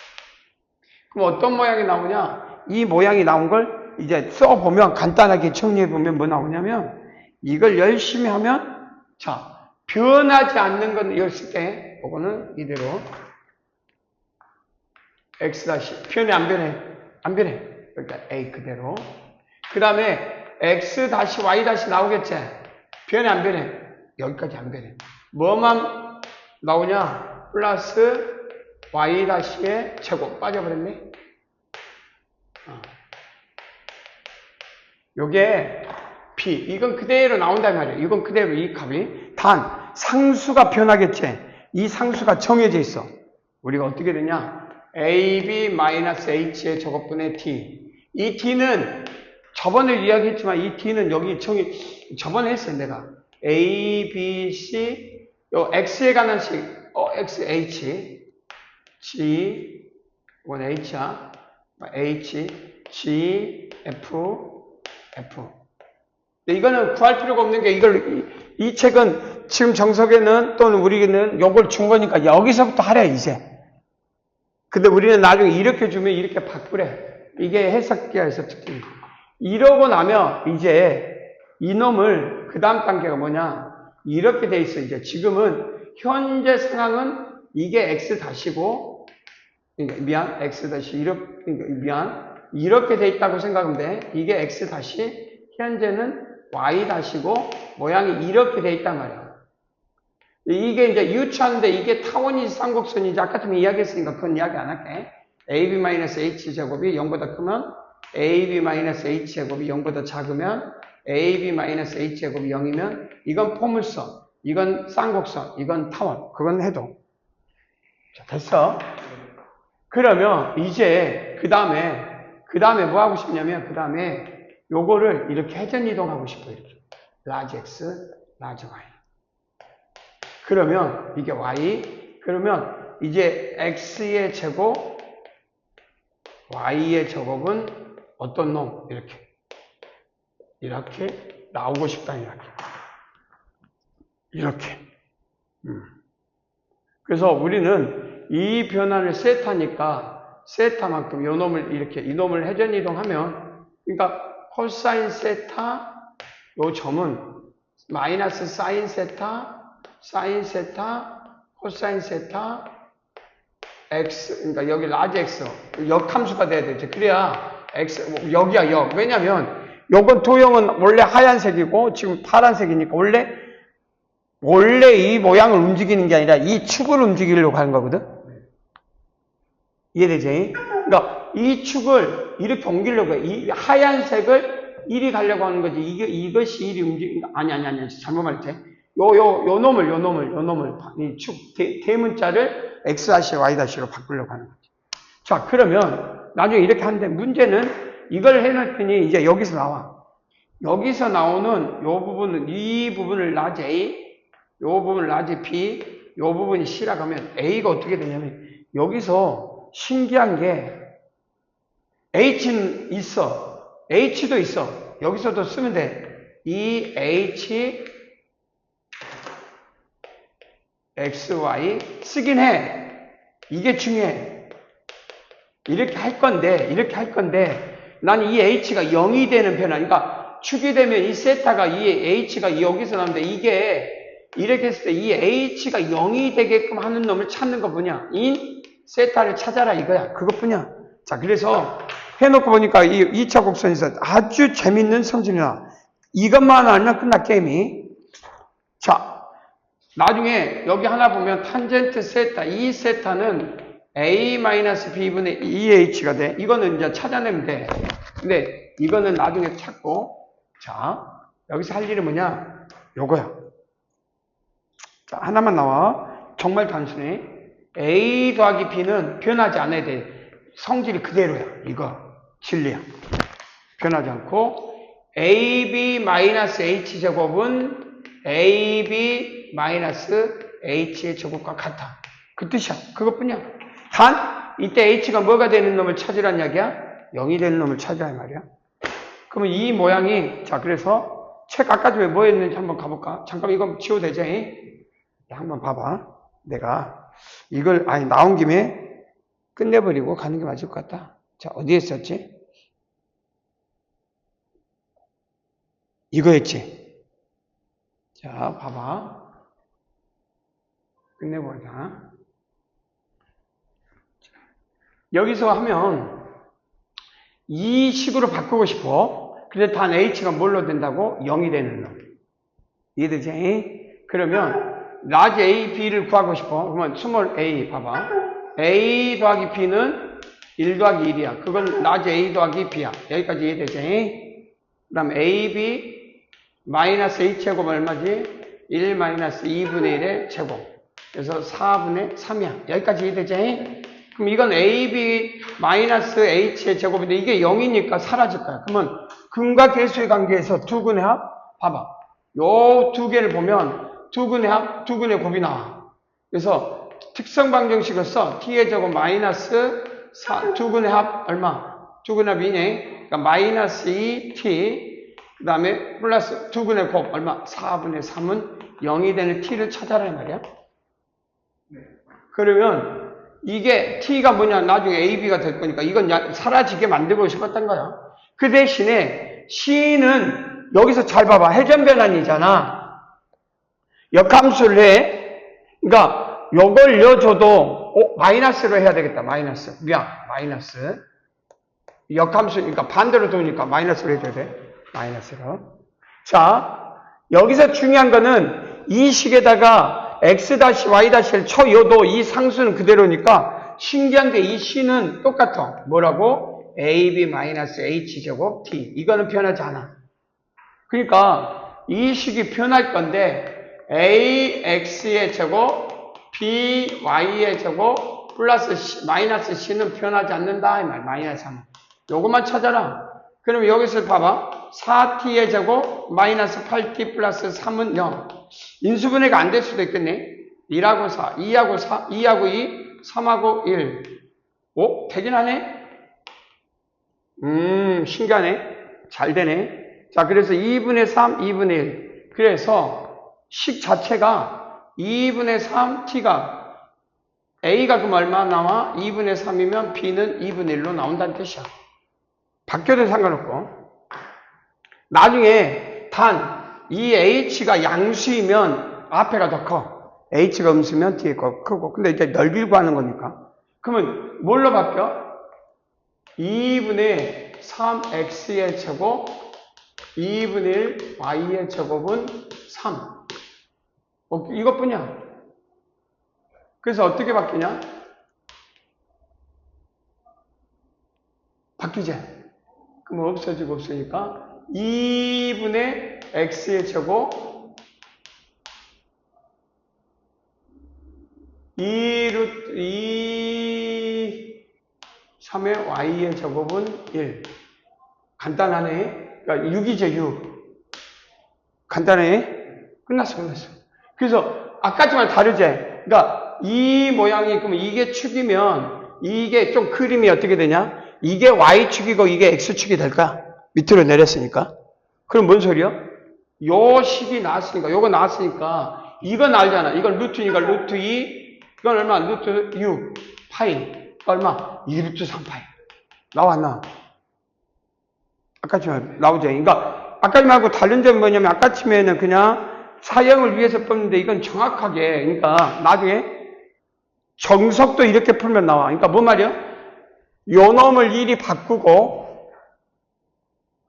그럼 어떤 모양이 나오냐? 이 모양이 나온 걸 이제 써보면 간단하게 정리해보면 뭐 나오냐면 이걸 열심히 하면 자 변하지 않는 건 이었을 때 이거는 이대로 x 변해 안 변해? 안 변해. 그러니까 a 그대로. 그 다음에 x y 나오겠지? 변해 안 변해? 여기까지 안 변해. 뭐만 나오냐? 플러스 y-의 제곱 빠져버렸네. 요게 b 이건 그대로 나온단 말이에요. 이건 그대로 이 값이 단 상수가 변하겠지. 이 상수가 정해져 있어. 우리가 어떻게 되냐? ab-h의 제곱분의 t. 이 t는 저번에 이야기했지만 이 t는 여기 저번에 했어요 내가. a, b, c 요 x에 관한 식 x, h g 이건 h야 h, g, f 근데 이거는 구할 필요가 없는 게 이 책은 지금 정석에는 또는 우리는 요걸 준 거니까 여기서부터 하래 이제. 근데 우리는 나중에 이렇게 주면 이렇게 바꾸래. 이게 해석기하에서 특징. 이러고 나면 이제 이놈을 그 다음 단계가 뭐냐? 이렇게 돼 있어. 이제 지금은 현재 상황은 이게 x 다시고 그러니까 x 다시 이렇게 돼 있다고 생각하면 돼. 이게 x 다시 현재는 y-고 모양이 이렇게 돼 있단 말이야. 이게 이제 유추하는데 이게 타원인지 쌍곡선인지 아까 좀 이야기했으니까 그건 이야기 안 할게. ab-h제곱이 0보다 크면 ab-h제곱이 0보다 작으면 ab-h제곱이 0이면 이건 포물선, 이건 쌍곡선, 이건 타원. 그건 해도. 자, 됐어. 그러면 이제 그 다음에 뭐 하고 싶냐면 그 다음에 요거를 이렇게 회전 이동하고 싶어. 이렇게 라지 x, 라지 y. 그러면 이게 y. 그러면 이제 x의 제곱, y의 제곱은 어떤 놈? 이렇게 나오고 싶다. 이렇게. 그래서 우리는 이 변화를 세타니까 세타만큼 요 놈을 이렇게 이 놈을 회전 이동하면 그러니까 코사인 세타 요 점은 마이너스 사인 세타, 사인 세타, 코사인 세타 x 그러니까 여기 라지 x 역함수가 돼야 되지. 그래야 x 여기야 역. 왜냐면 요건 도형은 원래 하얀색이고 지금 파란색이니까 원래 이 모양을 움직이는 게 아니라 이 축을 움직이려고 하는 거거든. 이해되지? 그러니까 이 축을 이렇게 옮기려고 해. 이 하얀색을 이리 가려고 하는 거지. 이것이 이리 아니. 잘못 말했지. 요 놈을 이 축 대문자를 x-y-로 바꾸려고 하는 거지. 자, 그러면 나중에 이렇게 하는데 문제는 이걸 해놨더니 이제 여기서 나와. 여기서 나오는 요 부분은 이 부분을 라지 A, 요 부분을 라지 B, 요 부분이 C라고 하면 A가 어떻게 되냐면 여기서 신기한 게 H는 있어. H도 있어. 여기서도 쓰면 돼. 이 H XY 쓰긴 해. 이게 중요해. 이렇게 할 건데 나는 이 H가 0이 되는 변화. 그러니까 축이 되면 이 세타가 이 H가 여기서 나오는데 이게 이렇게 했을 때 이 H가 0이 되게끔 하는 놈을 찾는 거 뭐냐? 인 세타를 찾아라 이거야. 그것뿐이야. 자, 그래서 해놓고 보니까 이 2차 곡선에서 아주 재밌는 성질이 나. 이것만 알면 끝나 게임이. 자, 나중에 여기 하나 보면 탄젠트 세타, 이 세타는 a-b분의 2h가 돼. 이거는 이제 찾아내면 돼. 근데 이거는 나중에 찾고. 자, 여기서 할 일이 뭐냐? 요거야. 자, 하나만 나와. 정말 단순해. a 더하기 b는 변하지 않아야 돼. 성질이 그대로야. 이거 진리야. 변하지 않고 ab-h 제곱은 ab-h의 제곱과 같아. 그 뜻이야. 그것뿐이야. 단 이때 h가 뭐가 되는 놈을 찾으란 이야기야? 0이 되는 놈을 찾으라 이 말이야. 그러면 이 모양이 자 그래서 책 아까 전에 뭐 했는지 한번 가볼까? 잠깐 이거 지워도 되지? 한번 봐봐. 내가 이걸 나온 김에 끝내버리고 가는 게 맞을 것 같다. 자, 어디에 썼지? 이거였지? 자, 봐봐. 끝내버리자. 여기서 하면 이 식으로 바꾸고 싶어. 근데 단 h가 뭘로 된다고? 0이 되는 놈. 이해되지? 그러면 라지 a, b를 구하고 싶어. 그러면 스몰 a 봐봐. a 더하기 b는 1 더하기 1이야. 그건 라지 a 더하기 b야. 여기까지 이해되지? 그 다음 ab 마이너스 h제곱 얼마지? 1 마이너스 2분의 1의 제곱. 그래서 4분의 3이야. 여기까지 이해되지? 그럼 이건 ab 마이너스 h의 제곱인데 이게 0이니까 사라질 거야. 그러면 근과 계수의 관계에서 두근의 합? 봐봐. 요 두 개를 보면 두근의 합, 두근의 곱이 나와. 그래서 특성 방정식을 써. t의 제곱 마이너스 4, 두근의 합 얼마? 두근의 합 2네. 그러니까 마이너스 2t 그 다음에 플러스 두근의 곱 얼마? 4분의 3은 0이 되는 t를 찾아라 이 말이야. 그러면 이게 t가 뭐냐? 나중에 ab가 될 거니까 이건 사라지게 만들고 싶었던 거야. 그 대신에 c는 여기서 잘 봐봐. 회전 변환이잖아. 역함수를 해. 그러니까 요걸 넣어줘도 마이너스로 해야 되겠다. 마이너스. 마이너스. 역함수, 그러니까 반대로 도니까 마이너스로 해줘야 돼. 마이너스로. 자, 여기서 중요한 거는 이 식에다가 x-y-를 쳐요도 이 상수는 그대로니까 신기한 게 이 c는 똑같아. 뭐라고? ab-h제곱 t. 이거는 변하지 않아. 그러니까 이 식이 변할 건데 ax의 제곱 by의 제곱 플러스 마이너스 c는 변하지 않는다 이 말. 마이너스 3. 요것만 찾아라. 그럼 여기서 봐봐. 4t의 제곱 마이너스 8t 플러스 3은 0. 인수분해가 안 될 수도 있겠네. 1하고 4, 2하고 4, 2하고 2, 3하고 1. 오? 되긴 하네? 신기하네. 잘 되네. 자, 그래서 2분의 3, 2분의 1. 그래서 식 자체가 2분의 3t가 a가 그럼 얼마 나와? 2분의 3이면 b는 2분의 1로 나온다는 뜻이야. 바뀌어도 상관없고. 나중에 단 이 h가 양수이면 앞에가 더 커. h가 음수면 뒤에 거 크고. 근데 이제 넓이를 구하는 거니까. 그러면 뭘로 바뀌어? 2분의 3x의 제곱 2분의 1 y의 제곱은 3. 이것뿐이야. 그래서 어떻게 바뀌냐? 바뀌지? 그럼 없어지고 없으니까 2분의 x의 제곱 3의 y의 제곱은 1. 간단하네. 그러니까 6이죠, 6. 간단해. 끝났어. 그래서 아까지만 다르지? 그러니까 이 모양이 그러면 이게 축이면 이게 좀 그림이 어떻게 되냐? 이게 y축이고 이게 x축이 될까? 밑으로 내렸으니까. 그럼 뭔 소리야? 요 식이 나왔으니까, 요거 나왔으니까 이건 알잖아. 이건 루트니까 루트 2, 이건 얼마? 루트 6, 파이. 얼마? 2루트 3파이. 나왔나? 아까쯤 나오죠. 그러니까 아까쯤하고 다른 점이 뭐냐면 아까쯤에는 그냥 사형을 위해서 뽑는데 이건 정확하게 그러니까 나중에 정석도 이렇게 풀면 나와. 그러니까 뭐 말이야? 요 놈을 일이 바꾸고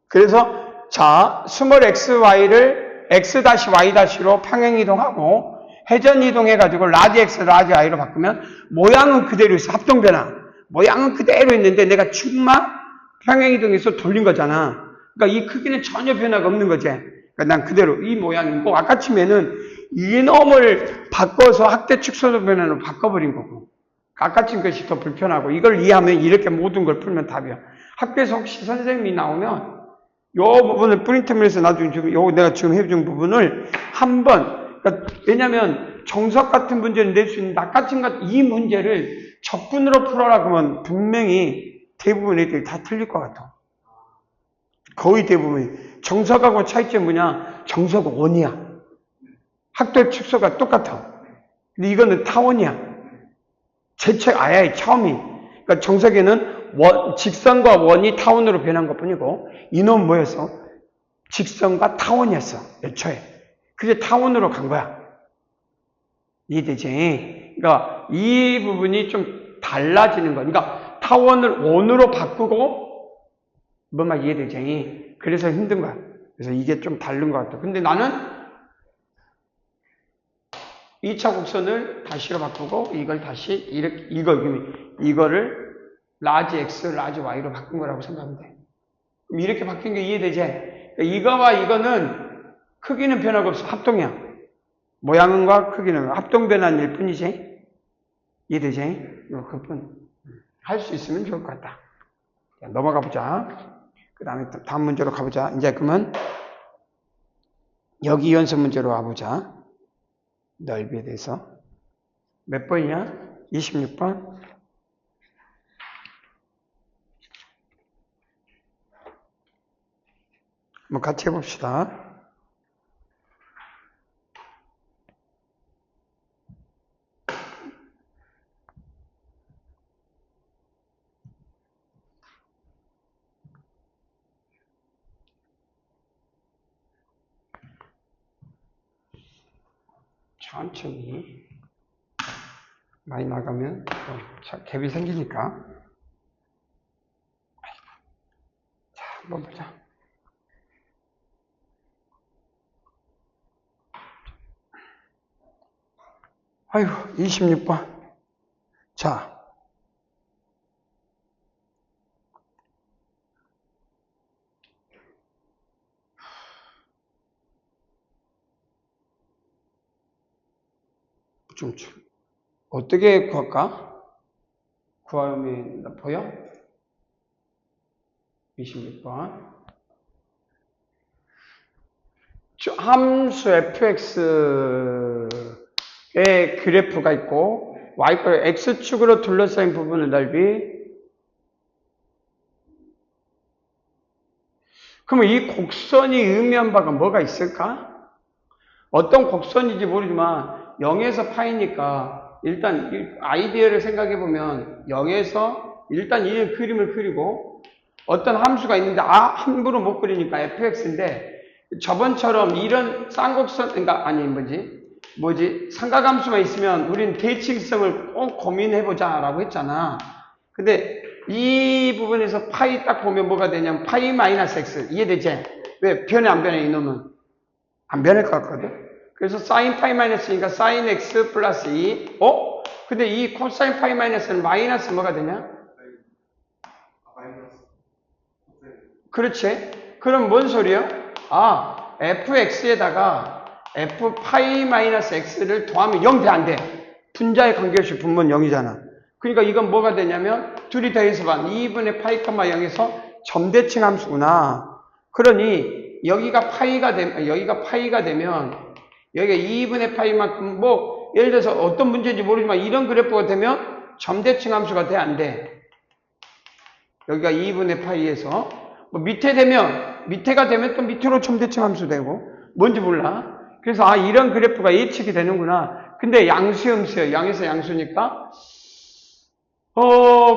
그래서 자 스몰 xy를 x-y-로 평행이동하고 회전이동해가지고 라지 x, 라지 y로 바꾸면 모양은 그대로 있어. 합동변화. 모양은 그대로 있는데 내가 축만 평행이동해서 돌린 거잖아. 그러니까 이 크기는 전혀 변화가 없는 거지. 그러니까 난 그대로 이 모양이고 아까쯤에는 이놈을 바꿔서 학대 축소도 변화로 바꿔버린 거고 아까쯤 것이 더 불편하고 이걸 이해하면 이렇게 모든 걸 풀면 답이야. 학교에서 혹시 선생님이 나오면 요 부분을 프린트면에서 나중에 지금 요 내가 지금 해준 부분을 한번 그러니까 왜냐면 정석 같은 문제를 낼 수 있는데 아까쯤 이 문제를 적분으로 풀어라 그러면 분명히 대부분 애들이 다 틀릴 것 같아. 거의 대부분이. 정석하고 차이점이 뭐냐? 정석은 원이야. 학대 축소가 똑같아. 근데 이거는 타원이야. 재책 아예 처음이. 그러니까 정석에는 직선과 원이 타원으로 변한 것 뿐이고, 이놈은 뭐였어? 직선과 타원이었어. 애초에. 그게 타원으로 간 거야. 이해되지? 그러니까 이 부분이 좀 달라지는 거. 그러니까 타원을 원으로 바꾸고, 뭔 말 이해되지? 그래서 힘든 거야. 그래서 이게 좀 다른 것 같아. 근데 나는 2차 곡선을 다시로 바꾸고, 이걸 다시, 이거를 라지 x, 라지 y로 바꾼 거라고 생각하면 돼. 그럼 이렇게 바뀐 게 이해되지? 그러니까 이거와 이거는 크기는 변화가 없어. 합동이야. 모양과 크기는 합동 변화일 뿐이지. 이해되지? 그뿐. 할 수 있으면 좋을 것 같다. 자, 넘어가 보자. 그 다음에 다음 문제로 가보자. 이제 그러면 여기 연습 문제로 와보자. 넓이에 대해서. 몇 번이냐? 26번. 한번 같이 해봅시다. 천천히. 많이 나가면 갭이 생기니까. 자, 한번 보자. 아이고, 26번. 자. 좀, 어떻게 구할까? 구하면, 보여? 26번. 함수 fx의 그래프가 있고, y꼴 x축으로 둘러싸인 부분의 넓이. 그러면 이 곡선이 의미한 바가 뭐가 있을까? 어떤 곡선인지 모르지만 0에서 파이니까 일단 아이디어를 생각해 보면 0에서 일단 이 그림을 그리고 어떤 함수가 있는데 함부로 못 그리니까 fx인데 저번처럼 이런 쌍곡선 그러니까 아니 뭐지 삼각함수만 있으면 우린 대칭성을 꼭 고민해 보자라고 했잖아. 근데 이 부분에서 파이 딱 보면 뭐가 되냐면 파이 마이너스 x 이해되지? 왜 변해 안 변해 이놈은? 안 변할 것 같거든. 그래서 사인 파이 마이너스니까 사인 x 플러스 2. 근데 이 코사인 파이 마이너스는 마이너스 뭐가 되냐? 그렇지. 그럼 뭔 소리야? fx에다가 f 파이 마이너스 x를 더하면 0 돼, 안 돼? 분자의 관계없이 분모는 0이잖아. 그러니까 이건 뭐가 되냐면 둘이 더해서 봐. 2분의 파이, 0에서 점대칭 함수구나. 그러니 여기가 파이가 되면 여기가 2분의 파이만큼 예를 들어서 어떤 문제인지 모르지만 이런 그래프가 되면 점대칭 함수가 돼, 안 돼? 여기가 2분의 파이에서 밑에가 되면 또 밑으로 점대칭 함수 되고 뭔지 몰라. 그래서 이런 그래프가 예측이 되는구나. 근데 양수음수예요. 0에서 양수니까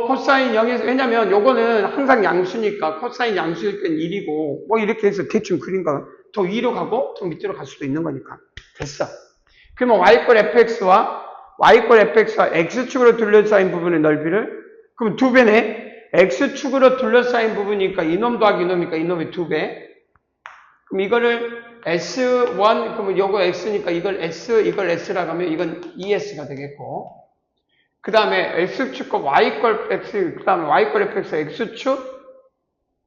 코사인 0에서 왜냐면 요거는 항상 양수니까 코사인 양수일 땐 1이고 이렇게 해서 대충 그린 거 더 위로 가고 더 밑으로 갈 수도 있는 거니까 됐어. 그러면 y꼴 fx와 x축으로 둘러싸인 부분의 넓이를 그럼 2배네. x축으로 둘러싸인 부분이니까 이놈 더하기 이놈이니까 이놈이 2배. 그럼 이거를 s1 그러면 요거 x니까 이걸 s라고 하면 이건 2s가 되겠고 그 다음에 x축과 y꼴 x 그 다음에 y꼴 fx x축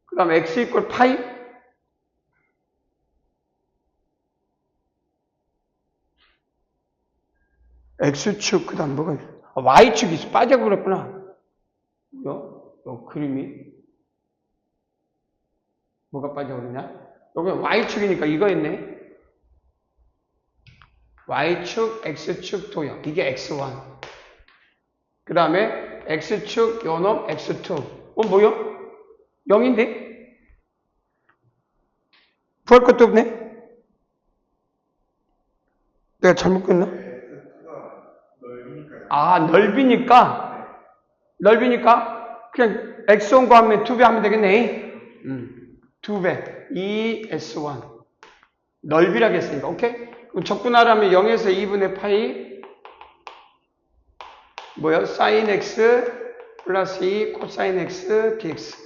그 다음에 x 이꼴 파이 x축 그 다음 뭐가 있어? y축이 있어. 빠져버렸구나. 요 그림이 뭐가 빠져버리냐? 여기 y축이니까 이거 있네. y축, x축 도형 이게 x1 그 다음에 x축 요놈 x2 뭐야? 0인데? 구할 것도 없네? 내가 잘못 그렸나? 넓이니까 그냥 x1 구하면 2배 하면 되겠네. 2배 2s1 넓이라고 했으니까 오케이? 그럼 적분하라면 0에서 2분의 파이 사인 x 플러스 2 코사인 x dx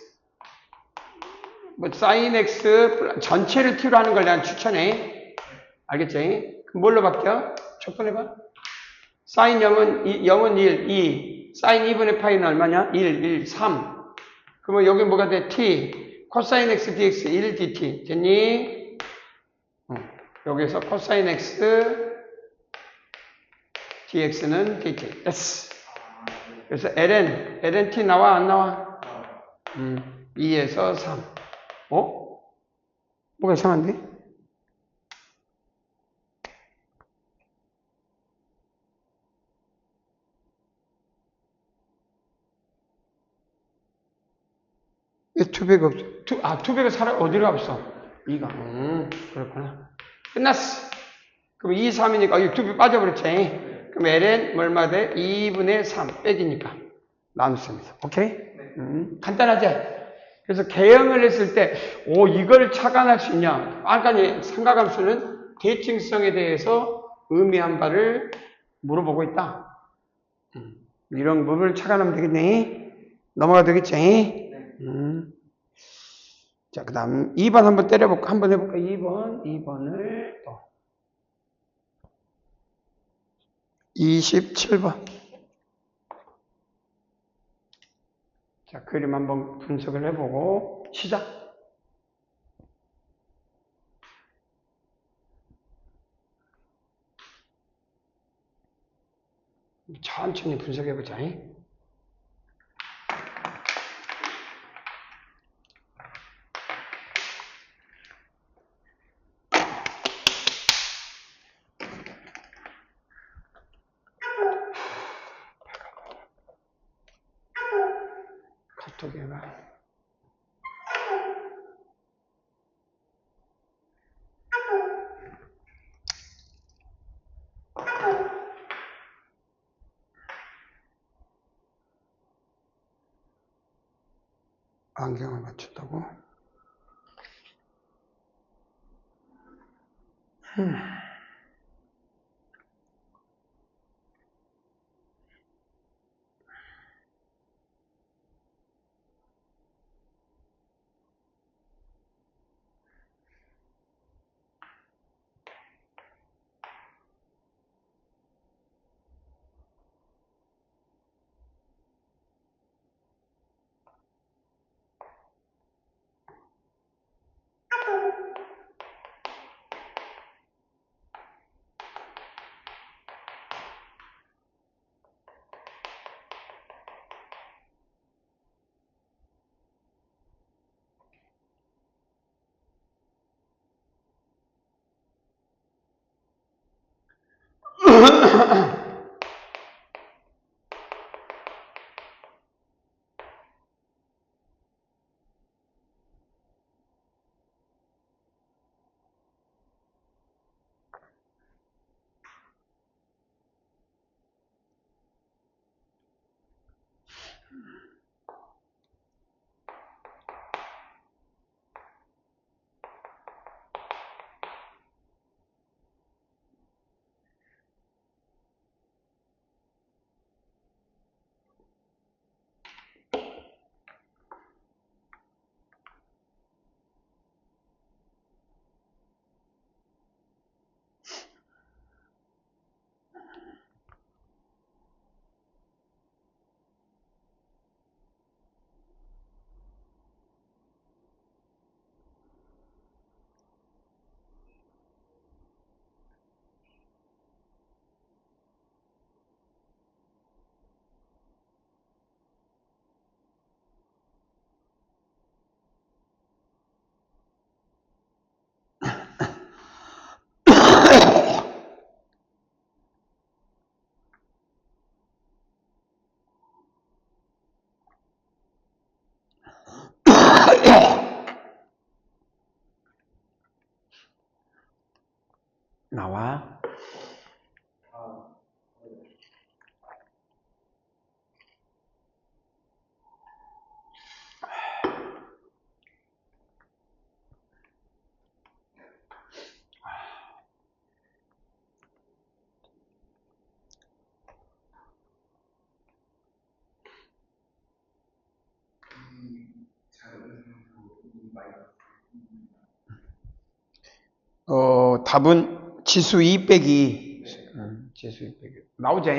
사인 x 전체를 t로 하는 걸 난 추천해. 알겠지? 그럼 뭘로 바뀌어? 적분해봐. 사인 0은 1, 2 사인 2분의 파이는 얼마냐? 1, 3 그러면 여기 뭐가 돼? t 코사인 x dx 1 dt 됐니? 여기서 코사인 x dx는 dt 됐어. 그래서 ln t 나와 안 나와? 2에서 3 뭐가 이상한데? 왜 투배가 없어? 투배가 어디로 없어? 2가. 그렇구나. 끝났어. 그럼 2, 3이니까, 여기 투배 빠져버렸지. 그럼 ln 얼마 돼? 2분의 3 빼기니까. 나눴습니다. 오케이? 간단하지? 그래서 개형을 했을 때, 이걸 착안할 수 있냐? 아까 삼각함수는 대칭성에 대해서 의미한 바를 물어보고 있다. 이런 부분을 착안하면 되겠네. 넘어가 되겠지? 자, 그 다음 2번 한번 때려볼까? 한번 해볼까? 2번을 또. 27번. 자, 그림 한번 분석을 해보고 시작. 천천히 분석해보자. 카톡에가 안경을 맞춘다고? 나와. 답은 지수 2 빼기 지수 2 빼기 나오지.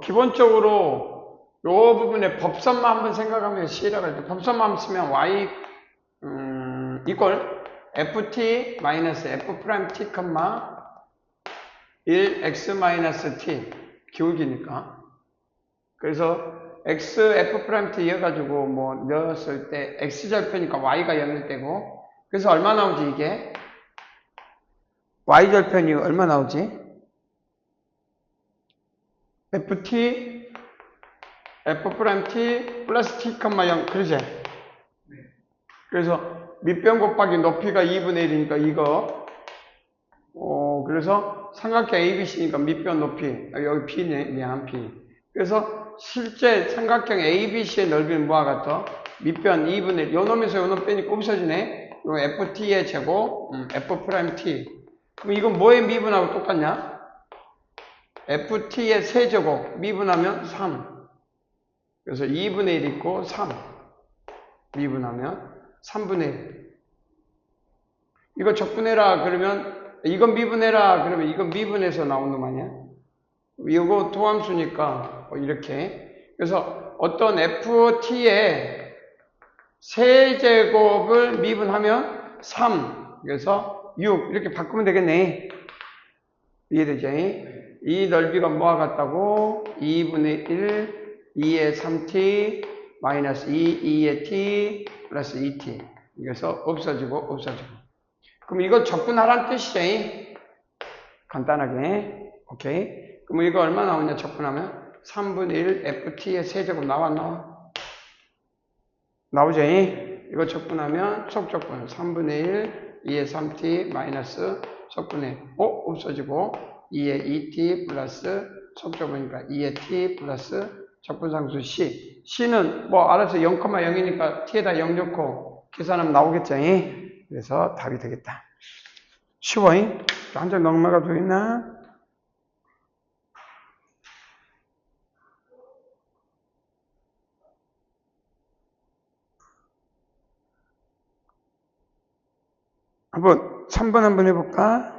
기본적으로 요 부분에 법선만 한번 생각하면 C라고 할 때 법선만 쓰면 Y 이꼴 ft 마이너스 f 프라임 t 1 x 마이너스 t 기울기니까. 그래서 x f 프라임 t 이어가지고 뭐 넣었을 때 x 절표니까 y가 연결되고, 그래서 얼마 나오지 이게? y 절편이 얼마 나오지? ft f 프라임 t 플러스 t, 0 그러지? 그래서 밑변 곱하기 높이가 2분의 1이니까 이거 그래서 삼각형 ABC니까 밑변 높이 여기 B네, 미안 B. 그래서 실제 삼각형 ABC의 넓이는 뭐와 같아? 밑변 2분의 1. 요 놈에서 요 놈 빼니까 없어지네. 요 FT의 제곱 F 프라임 T. 그럼 이건 뭐의 미분하고 똑같냐? FT의 세제곱 미분하면 3. 그래서 2분의 1 있고 3 미분하면 3분의 1. 이거 적분해라 그러면 이건 미분해라 그러면 이건 미분해서 나온 놈 아니야? 이거 도함수니까 이렇게. 그래서 어떤 ft의 세제곱을 미분하면 3, 그래서 6 이렇게 바꾸면 되겠네. 이해되죠? 이 넓이가 뭐와 같다고? 2분의 1, 2의 3t, 마이너스 2, 2의 t, 플러스 2t. 그래서 없어지고. 그럼 이거 적분하라는 뜻이죠? 간단하게. 오케이. 그럼 이거 얼마 나오냐, 적분하면? 3분의 1 ft의 세제곱 나왔나? 나오죠? 이거 적분하면 속적분 3분의 1, 2의 3t, 마이너스 적분해. 없어지고 2의 2t 플러스 속적분이니까 2의 t 플러스 적분상수 c. c는 뭐 알아서 0,0이니까 t에다 0 넣고 계산하면 나오겠죠? 그래서 답이 되겠다. 쉬워. 한 장 넘어가 더 있나? 한번 3번 한번 해볼까?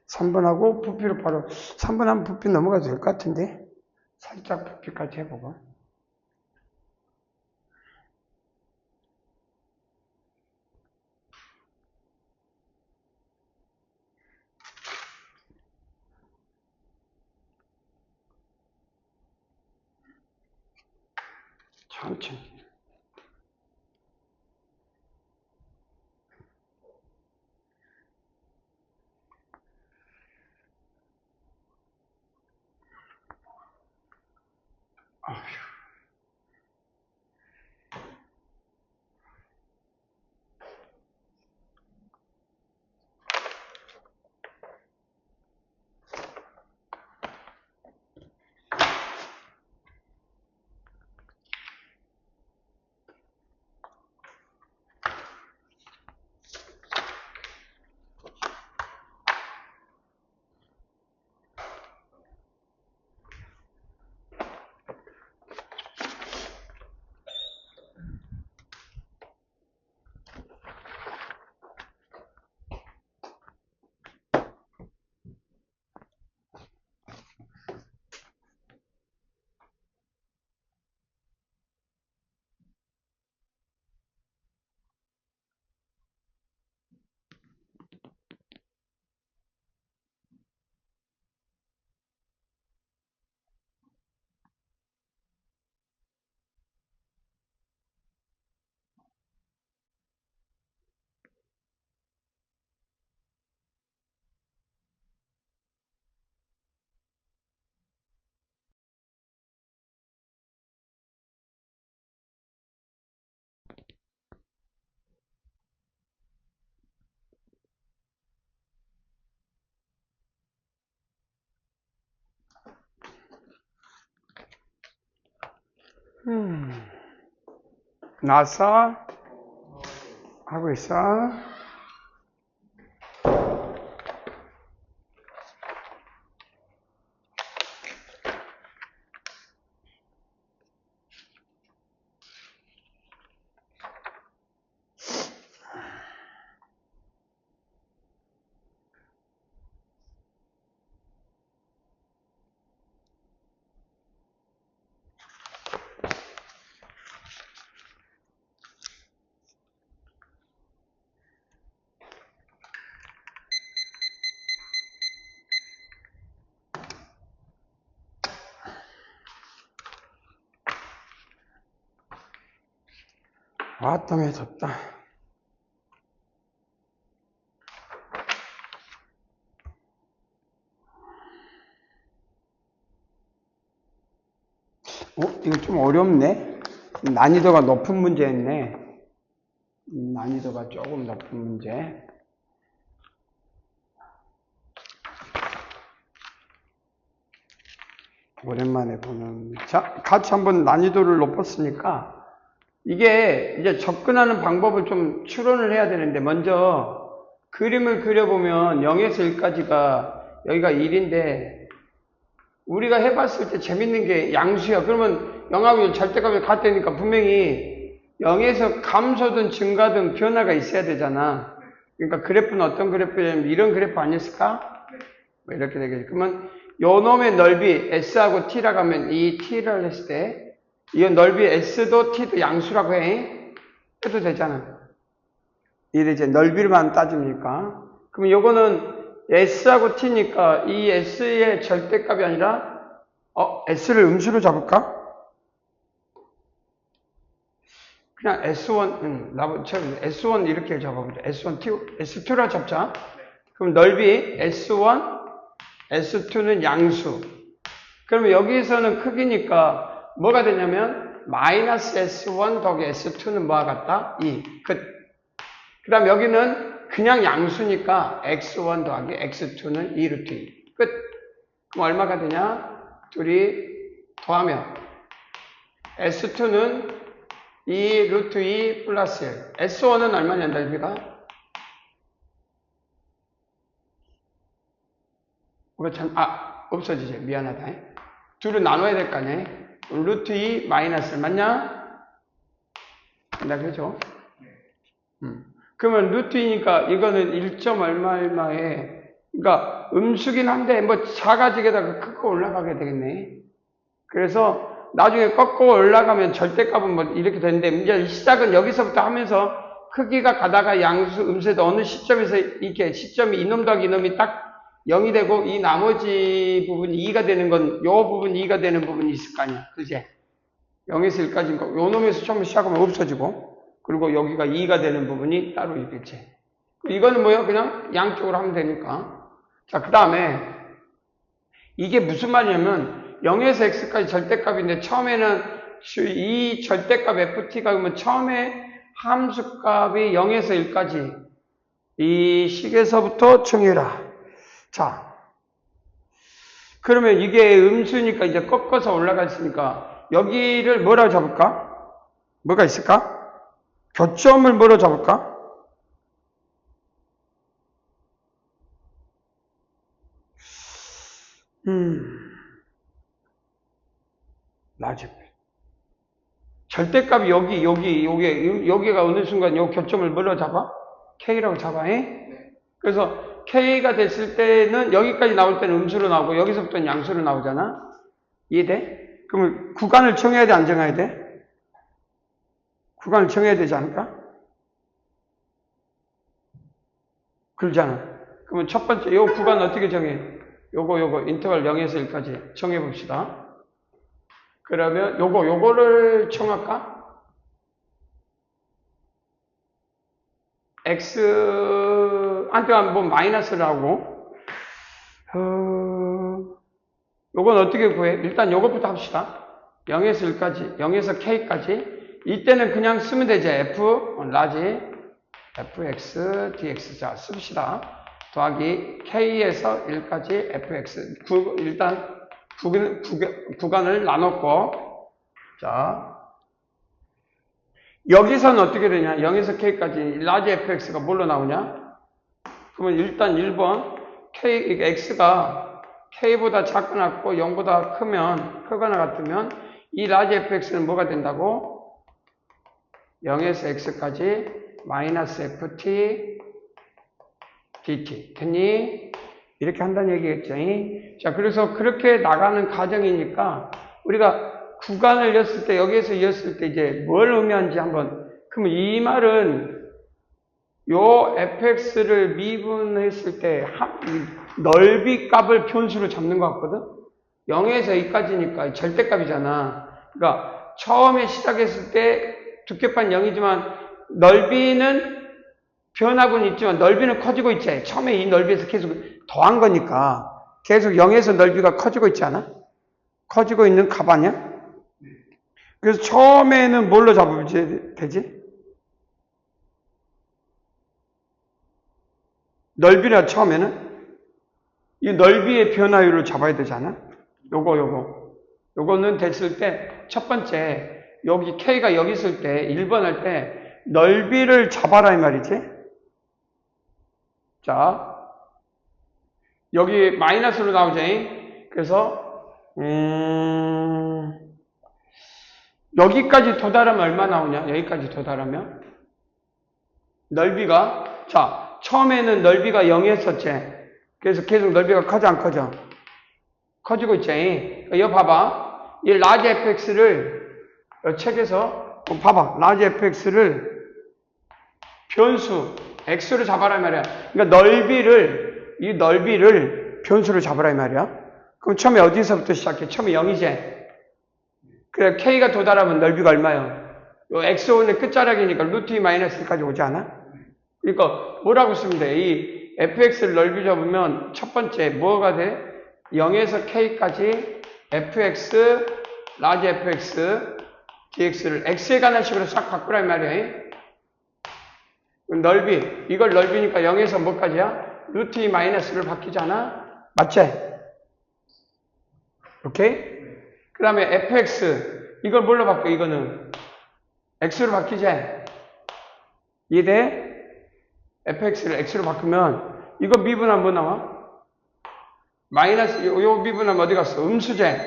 3번하고 부피로 바로 3번 하면 부피 넘어가도 될 것 같은데 살짝 부피까지 해보고. 천천히. 나왔어? 하고 있어? 땀에 덥다. 이거 좀 어렵네. 난이도가 높은 문제였네. 난이도가 조금 높은 문제. 오랜만에 보는. 자, 같이 한번 난이도를 높였으니까 이게 이제 접근하는 방법을 좀 추론을 해야 되는데, 먼저 그림을 그려보면 0에서 1까지가 여기가 1인데 우리가 해봤을 때 재밌는 게 양수야. 그러면 0하고 절대값이 같다니까 분명히 0에서 감소든 증가든 변화가 있어야 되잖아. 그러니까 그래프는 어떤 그래프냐면 이런 그래프 아니었을까? 뭐 이렇게 되겠지. 그러면 요 놈의 넓이 S하고 T라고 하면 이 T를 했을 때 이 넓이 S도 T도 양수라고 해도 되잖아. 이래 이제 넓이만 따집니까? 그럼 요거는 S하고 T니까 이 S의 절대값이 아니라 S를 음수로 잡을까? 그냥 S1, S1 이렇게 잡아보자. S1, S2라 잡자. 그럼 넓이 S1, S2는 양수. 그러면 여기서는 크기니까 뭐가 되냐면 마이너스 S1 더하기 S2는 뭐와 같다? 2. 끝. 그 다음 여기는 그냥 양수니까 X1 더하기 X2는 2 루트 2. 끝. 그럼 얼마가 되냐? 둘이 더하면 S2는 2 루트 2 플러스 1. S1은 얼마냐, 넓이가? 없어지지. 미안하다. 둘을 나눠야 될 거 아니야? 루트 2 마이너스 1 맞냐? 나 그죠? 그러면 루트 2니까 이거는 1점 얼마에, 그러니까 음수긴 한데 뭐 작아지게다가 꺾어 올라가게 되겠네. 그래서 나중에 꺾어 올라가면 절대값은 뭐 이렇게 되는데 이제 시작은 여기서부터 하면서 크기가 가다가 양수, 음수에도 어느 시점에서 이렇게 시점이 이놈 더하기 이놈이 딱 0이 되고 이 나머지 부분이 2가 되는 건 요 부분 2가 되는 부분이 있을 거 아니야. 그지? 0에서 1까지인 거. 요 놈에서 처음 시작하면 없어지고 그리고 여기가 2가 되는 부분이 따로 있겠지. 이거는 뭐야? 그냥 양쪽으로 하면 되니까. 자, 그 다음에 이게 무슨 말이냐면 0에서 x까지 절대값인데 처음에는 이 절대값 ft가 그러면 처음에 함수값이 0에서 1까지 이 식에서부터 정해라. 자, 그러면 이게 음수니까 이제 꺾어서 올라가 있으니까 여기를 뭐라고 잡을까? 뭐가 있을까? 교점을 뭐로 잡을까? 라지. 절대값이 여기가 어느 순간 요 교점을 뭐로 잡아? K라고 잡아, 그래서 K가 됐을 때는 여기까지 나올 때는 음수로 나오고 여기서부터는 양수로 나오잖아? 이해돼? 그러면 구간을 정해야 돼, 안 정해야 돼? 구간을 정해야 되지 않을까? 그러잖아. 그러면 첫 번째, 요 구간 어떻게 정해? 요거, 인터벌 0에서 1까지 정해봅시다. 그러면 요거를 정할까? X한테 한번 마이너스를 하고, 요건 어떻게 구해? 일단 요것부터 합시다. 0에서 1까지, 0에서 K까지. 이때는 그냥 쓰면 되지. 라지, fx, dx. 자, 씁시다. 더하기 K에서 1까지 fx. 일단 구간을 나눴고, 자, 여기서는 어떻게 되냐? 0에서 K까지 라지 fx가 뭘로 나오냐? 그러면 일단 1번, x가 K보다 작거나 같고 0보다 크거나 같으면 이 라지 fx는 뭐가 된다고? 0에서 x까지 마이너스 ft dt. 됐니? 이렇게 한다는 얘기겠죠. 자, 그래서 그렇게 나가는 과정이니까 우리가 구간을 였을 때, 여기에서 였을 때 이제 뭘 의미하는지 한번. 그러면 이 말은 요 fx를 미분했을 때 넓이 값을 변수로 잡는 것 같거든? 0에서 2까지니까 절대값이잖아. 그러니까 처음에 시작했을 때 두께판 0이지만 넓이는 변하고는 있지만 넓이는 커지고 있지. 처음에 이 넓이에서 계속 더한 거니까 계속 0에서 넓이가 커지고 있지 않아? 커지고 있는 값 아니야? 그래서 처음에는 뭘로 잡으면 되지? 넓이라 처음에는 이 넓이의 변화율을 잡아야 되잖아. 요거는 됐을 때 첫 번째 여기 K가 여기 있을 때 1번 할 때 넓이를 잡아라 이 말이지. 자, 여기 마이너스로 나오지. 그래서 여기까지 도달하면 얼마 나오냐? 여기까지 도달하면 넓이가, 자, 처음에는 넓이가 0이었었지. 그래서 계속 넓이가 커져 안 커져? 커지고 있지. 여기 봐봐. 이 라지 fx를 책에서 봐봐. 라지 fx를 변수 x로 잡아라 이 말이야. 그러니까 이 넓이를 변수로 잡아라 이 말이야. 그럼 처음에 어디서부터 시작해? 처음에 0이지. 그래 k가 도달하면 넓이가 얼마야? 요 x5는 끝자락이니까 루트 2 마이너스까지 오지 않아? 그러니까 뭐라고 쓰면 돼? 이 fx를 넓이 잡으면 첫 번째 뭐가 돼? 0에서 k까지 fx, 라지 fx, dx를 x에 관한 식으로 싹 바꾸라 이 말이야. 그럼 넓이, 이걸 넓이니까 0에서 뭐까지야? 루트 2 마이너스를 바뀌잖아? 맞지? 오케이? 그 다음에 fx, 이걸 뭘로 바꿔? 이거는 x로 바뀌지? 이해돼? fx를 x로 바꾸면 이거 미분하면 뭐 나와? 마이너스, 요 미분하면 어디 갔어? 음수제.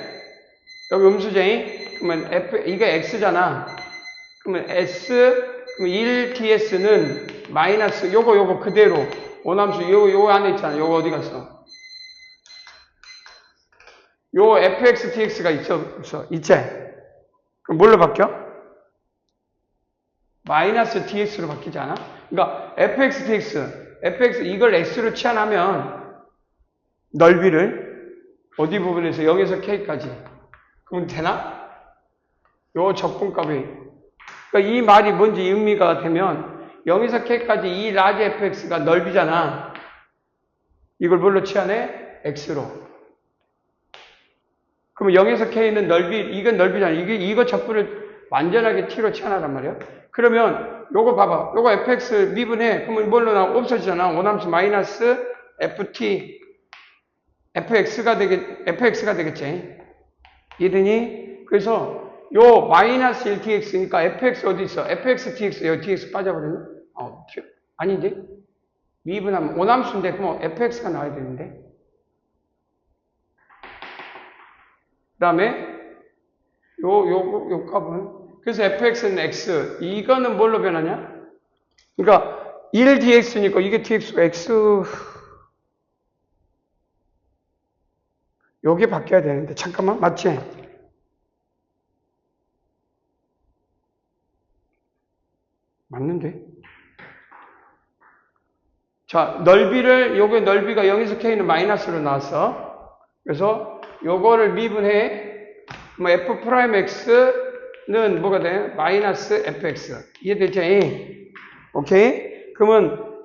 여기 음수제. 그러면 이게 x잖아. 그러면 s, 그럼 1ds는 마이너스, 요거 그대로. 오남수, 요 안에 있잖아. 요거 어디 갔어? 요 fx, dx가 있어? 없어? 있지? 그럼 뭘로 바뀌어? 마이너스 dx로 바뀌지 않아? 그러니까 fx, dx, 이걸 x로 치환하면 넓이를 어디 부분에서 0에서 k까지 그럼 되나? 요 적분값이 그러니까 이 말이 뭔지 의미가 되면 0에서 k까지 이 라지 fx가 넓이잖아. 이걸 뭘로 치환해? x로. 그러면 0에서 k는 넓이, 이건 넓이잖아. 이거 적분을 완전하게 t로 치환하란 말이야. 그러면 요거 봐봐. 요거 fx 미분해. 그러면 뭘로 나와? 없어지잖아. 오남수 마이너스 ft fx가 되겠지. 이해되니? 그래서 요 마이너스 1dx니까 fx 어디 있어? fx dx 여기 dx 빠져버리네. 아닌데? 미분하면 오남수인데 그럼 fx가 나와야 되는데. 그 다음에 요 값은 그래서 fx는 x. 이거는 뭘로 변하냐? 그러니까 1dx니까 이게 dx가 x. 요게 바뀌어야 되는데 잠깐만 맞지? 맞는데? 자, 요게 넓이가 0에서 k는 마이너스로 나왔어. 그래서 요거를 미분해. 뭐 f'x는 뭐가 돼? 마이너스 fx. 이해되지? 오케이? 그러면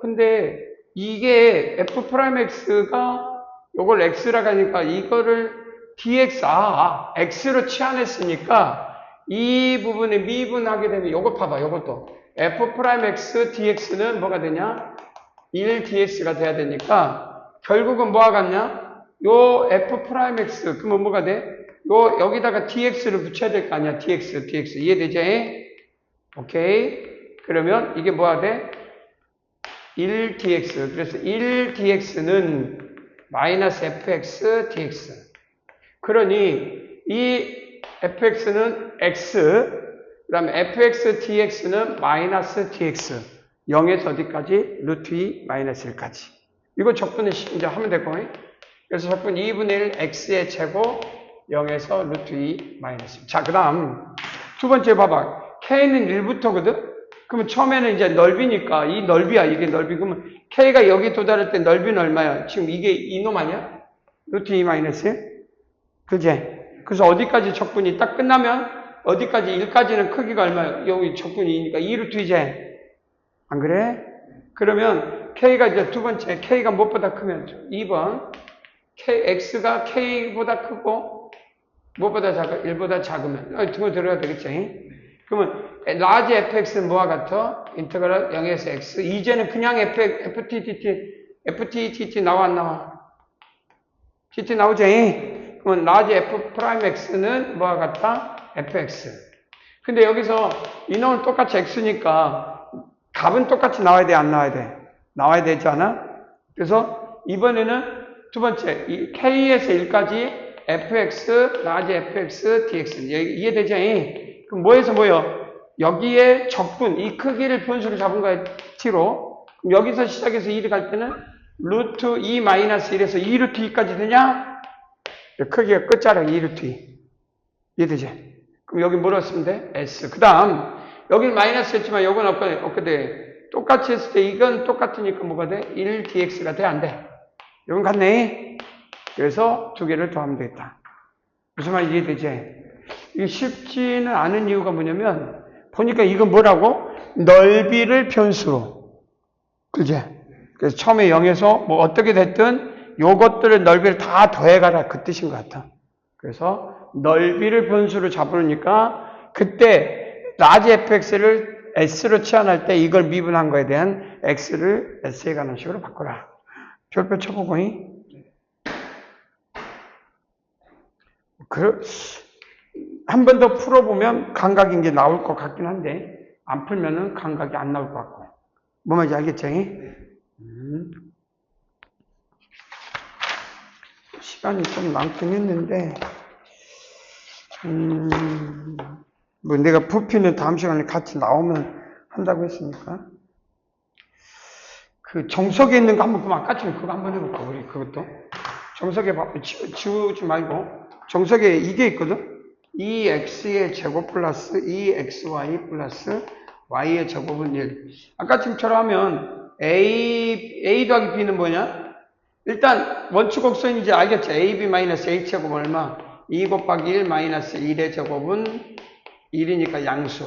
근데 이게 f'x가 요걸 x라고 하니까 이거를 x로 치환했으니까 이 부분에 미분하게 되면 요거 봐봐. 요것도 f'x dx는 뭐가 되냐? 1dx가 돼야 되니까 결국은 뭐가 같냐? 요 f'x 그러면 뭐가 돼? 여기다가 dx를 붙여야 될 거 아니야? dx. 이해되지? 오케이. 그러면 이게 뭐가 돼? 1dx. 그래서 1dx는 마이너스 fx dx. 그러니 이 fx는 x, 그 다음에 fx dx는 마이너스 dx. 0에서 어디까지? 루트 2 마이너스 1까지. 이거 적분을 이제 하면 될 거예요. 그래서 적분 2분의 1 x의 제곱 0에서 루트 2 마이너스 1. 자, 그 다음 두 번째 봐봐. k는 1부터거든? 그러면 처음에는 이제 넓이니까 이 넓이야. 이게 넓이. 그러면 k가 여기 도달할 때 넓이는 얼마야? 지금 이게 이놈 아니야? 루트 2 마이너스 1? 그제? 그래서 어디까지 적분이 딱 끝나면 어디까지 1까지는 크기가 얼마야? 여기 적분이 2니까 2루트 2제. 안 그래? 그러면 k가 이제 두 번째 k가 무엇보다 크면 2번 x가 k보다 크고 무엇보다 작아? 1보다 작으면 등을 들어야 되겠지? 그러면 라지 fx는 뭐와 같아? 인테그랄 0에서 x. 이제는 그냥 ft 나와 안 나와? tt 나오지? 그러면 라지 f'x는 뭐와 같다? fx. 근데 여기서 이놈은 똑같이 x니까 값은 똑같이 나와야 돼? 안 나와야 돼? 나와야 되지 않아? 그래서 이번에는 두 번째 이 k에서 1까지 fx, 라지 fx, dx. 이해되지? 그럼 뭐에서 뭐요? 여기에 적분, 이 크기를 변수로 잡은 거야, t로. 그럼 여기서 시작해서 1이 갈 때는 루트 2 마이너스 1에서 2루트 2까지 되냐? 크기가 끝자락 2루트 이해되지? 그럼 여기 뭐라 쓰면 돼? S. 그 다음, 여기는 마이너스 했지만 여건 없게 돼. 똑같이 했을 때 이건 똑같으니까 뭐가 돼? 1dx가 돼? 안 돼? 이건 같네? 그래서 두 개를 더하면 되겠다. 무슨 말인지 이해되지? 이게 쉽지는 않은 이유가 뭐냐면, 보니까 이건 뭐라고? 넓이를 변수로. 그지? 그래서 처음에 0에서 뭐 어떻게 됐든 요것들을 넓이를 다 더해가라. 그 뜻인 것 같아. 그래서 넓이를 변수로 잡으니까 그때 라지 fx를 s로 치환할 때 이걸 미분한 거에 대한 x를 s에 관한 식으로 바꿔라. 별표 쳐보고. 한 번 더 풀어보면 감각인 게 나올 것 같긴 한데 안 풀면은 감각이 안 나올 것 같고. 뭐 말인지 알겠지? 시간이 좀 남긴 했는데 뭐 내가 부피는 다음 시간에 같이 나오면 한다고 했으니까 그 정석에 있는 거 한번 그럼 아까처럼 그거 한번 해볼까 우리 그것도 정석에 지우지 말고 정석에 이게 있거든 2x의 제곱 플러스 2xy 플러스 y의 제곱은 1 아까처럼 하면 a 더하기 b는 뭐냐 일단 원축 곡선 이제 알겠죠 ab 마이너스 a 제곱은 얼마 2 곱하기 1 마이너스 1의 제곱은 1이니까 양수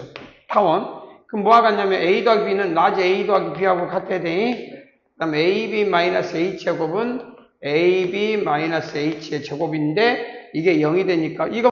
타원 그럼 뭐가 같냐면 a 더하기 b는 라지 a 더하기 b하고 같아야 돼 그 다음 ab 마이너스 h 제곱은 ab 마이너스 h의 제곱인데 이게 0이 되니까 이거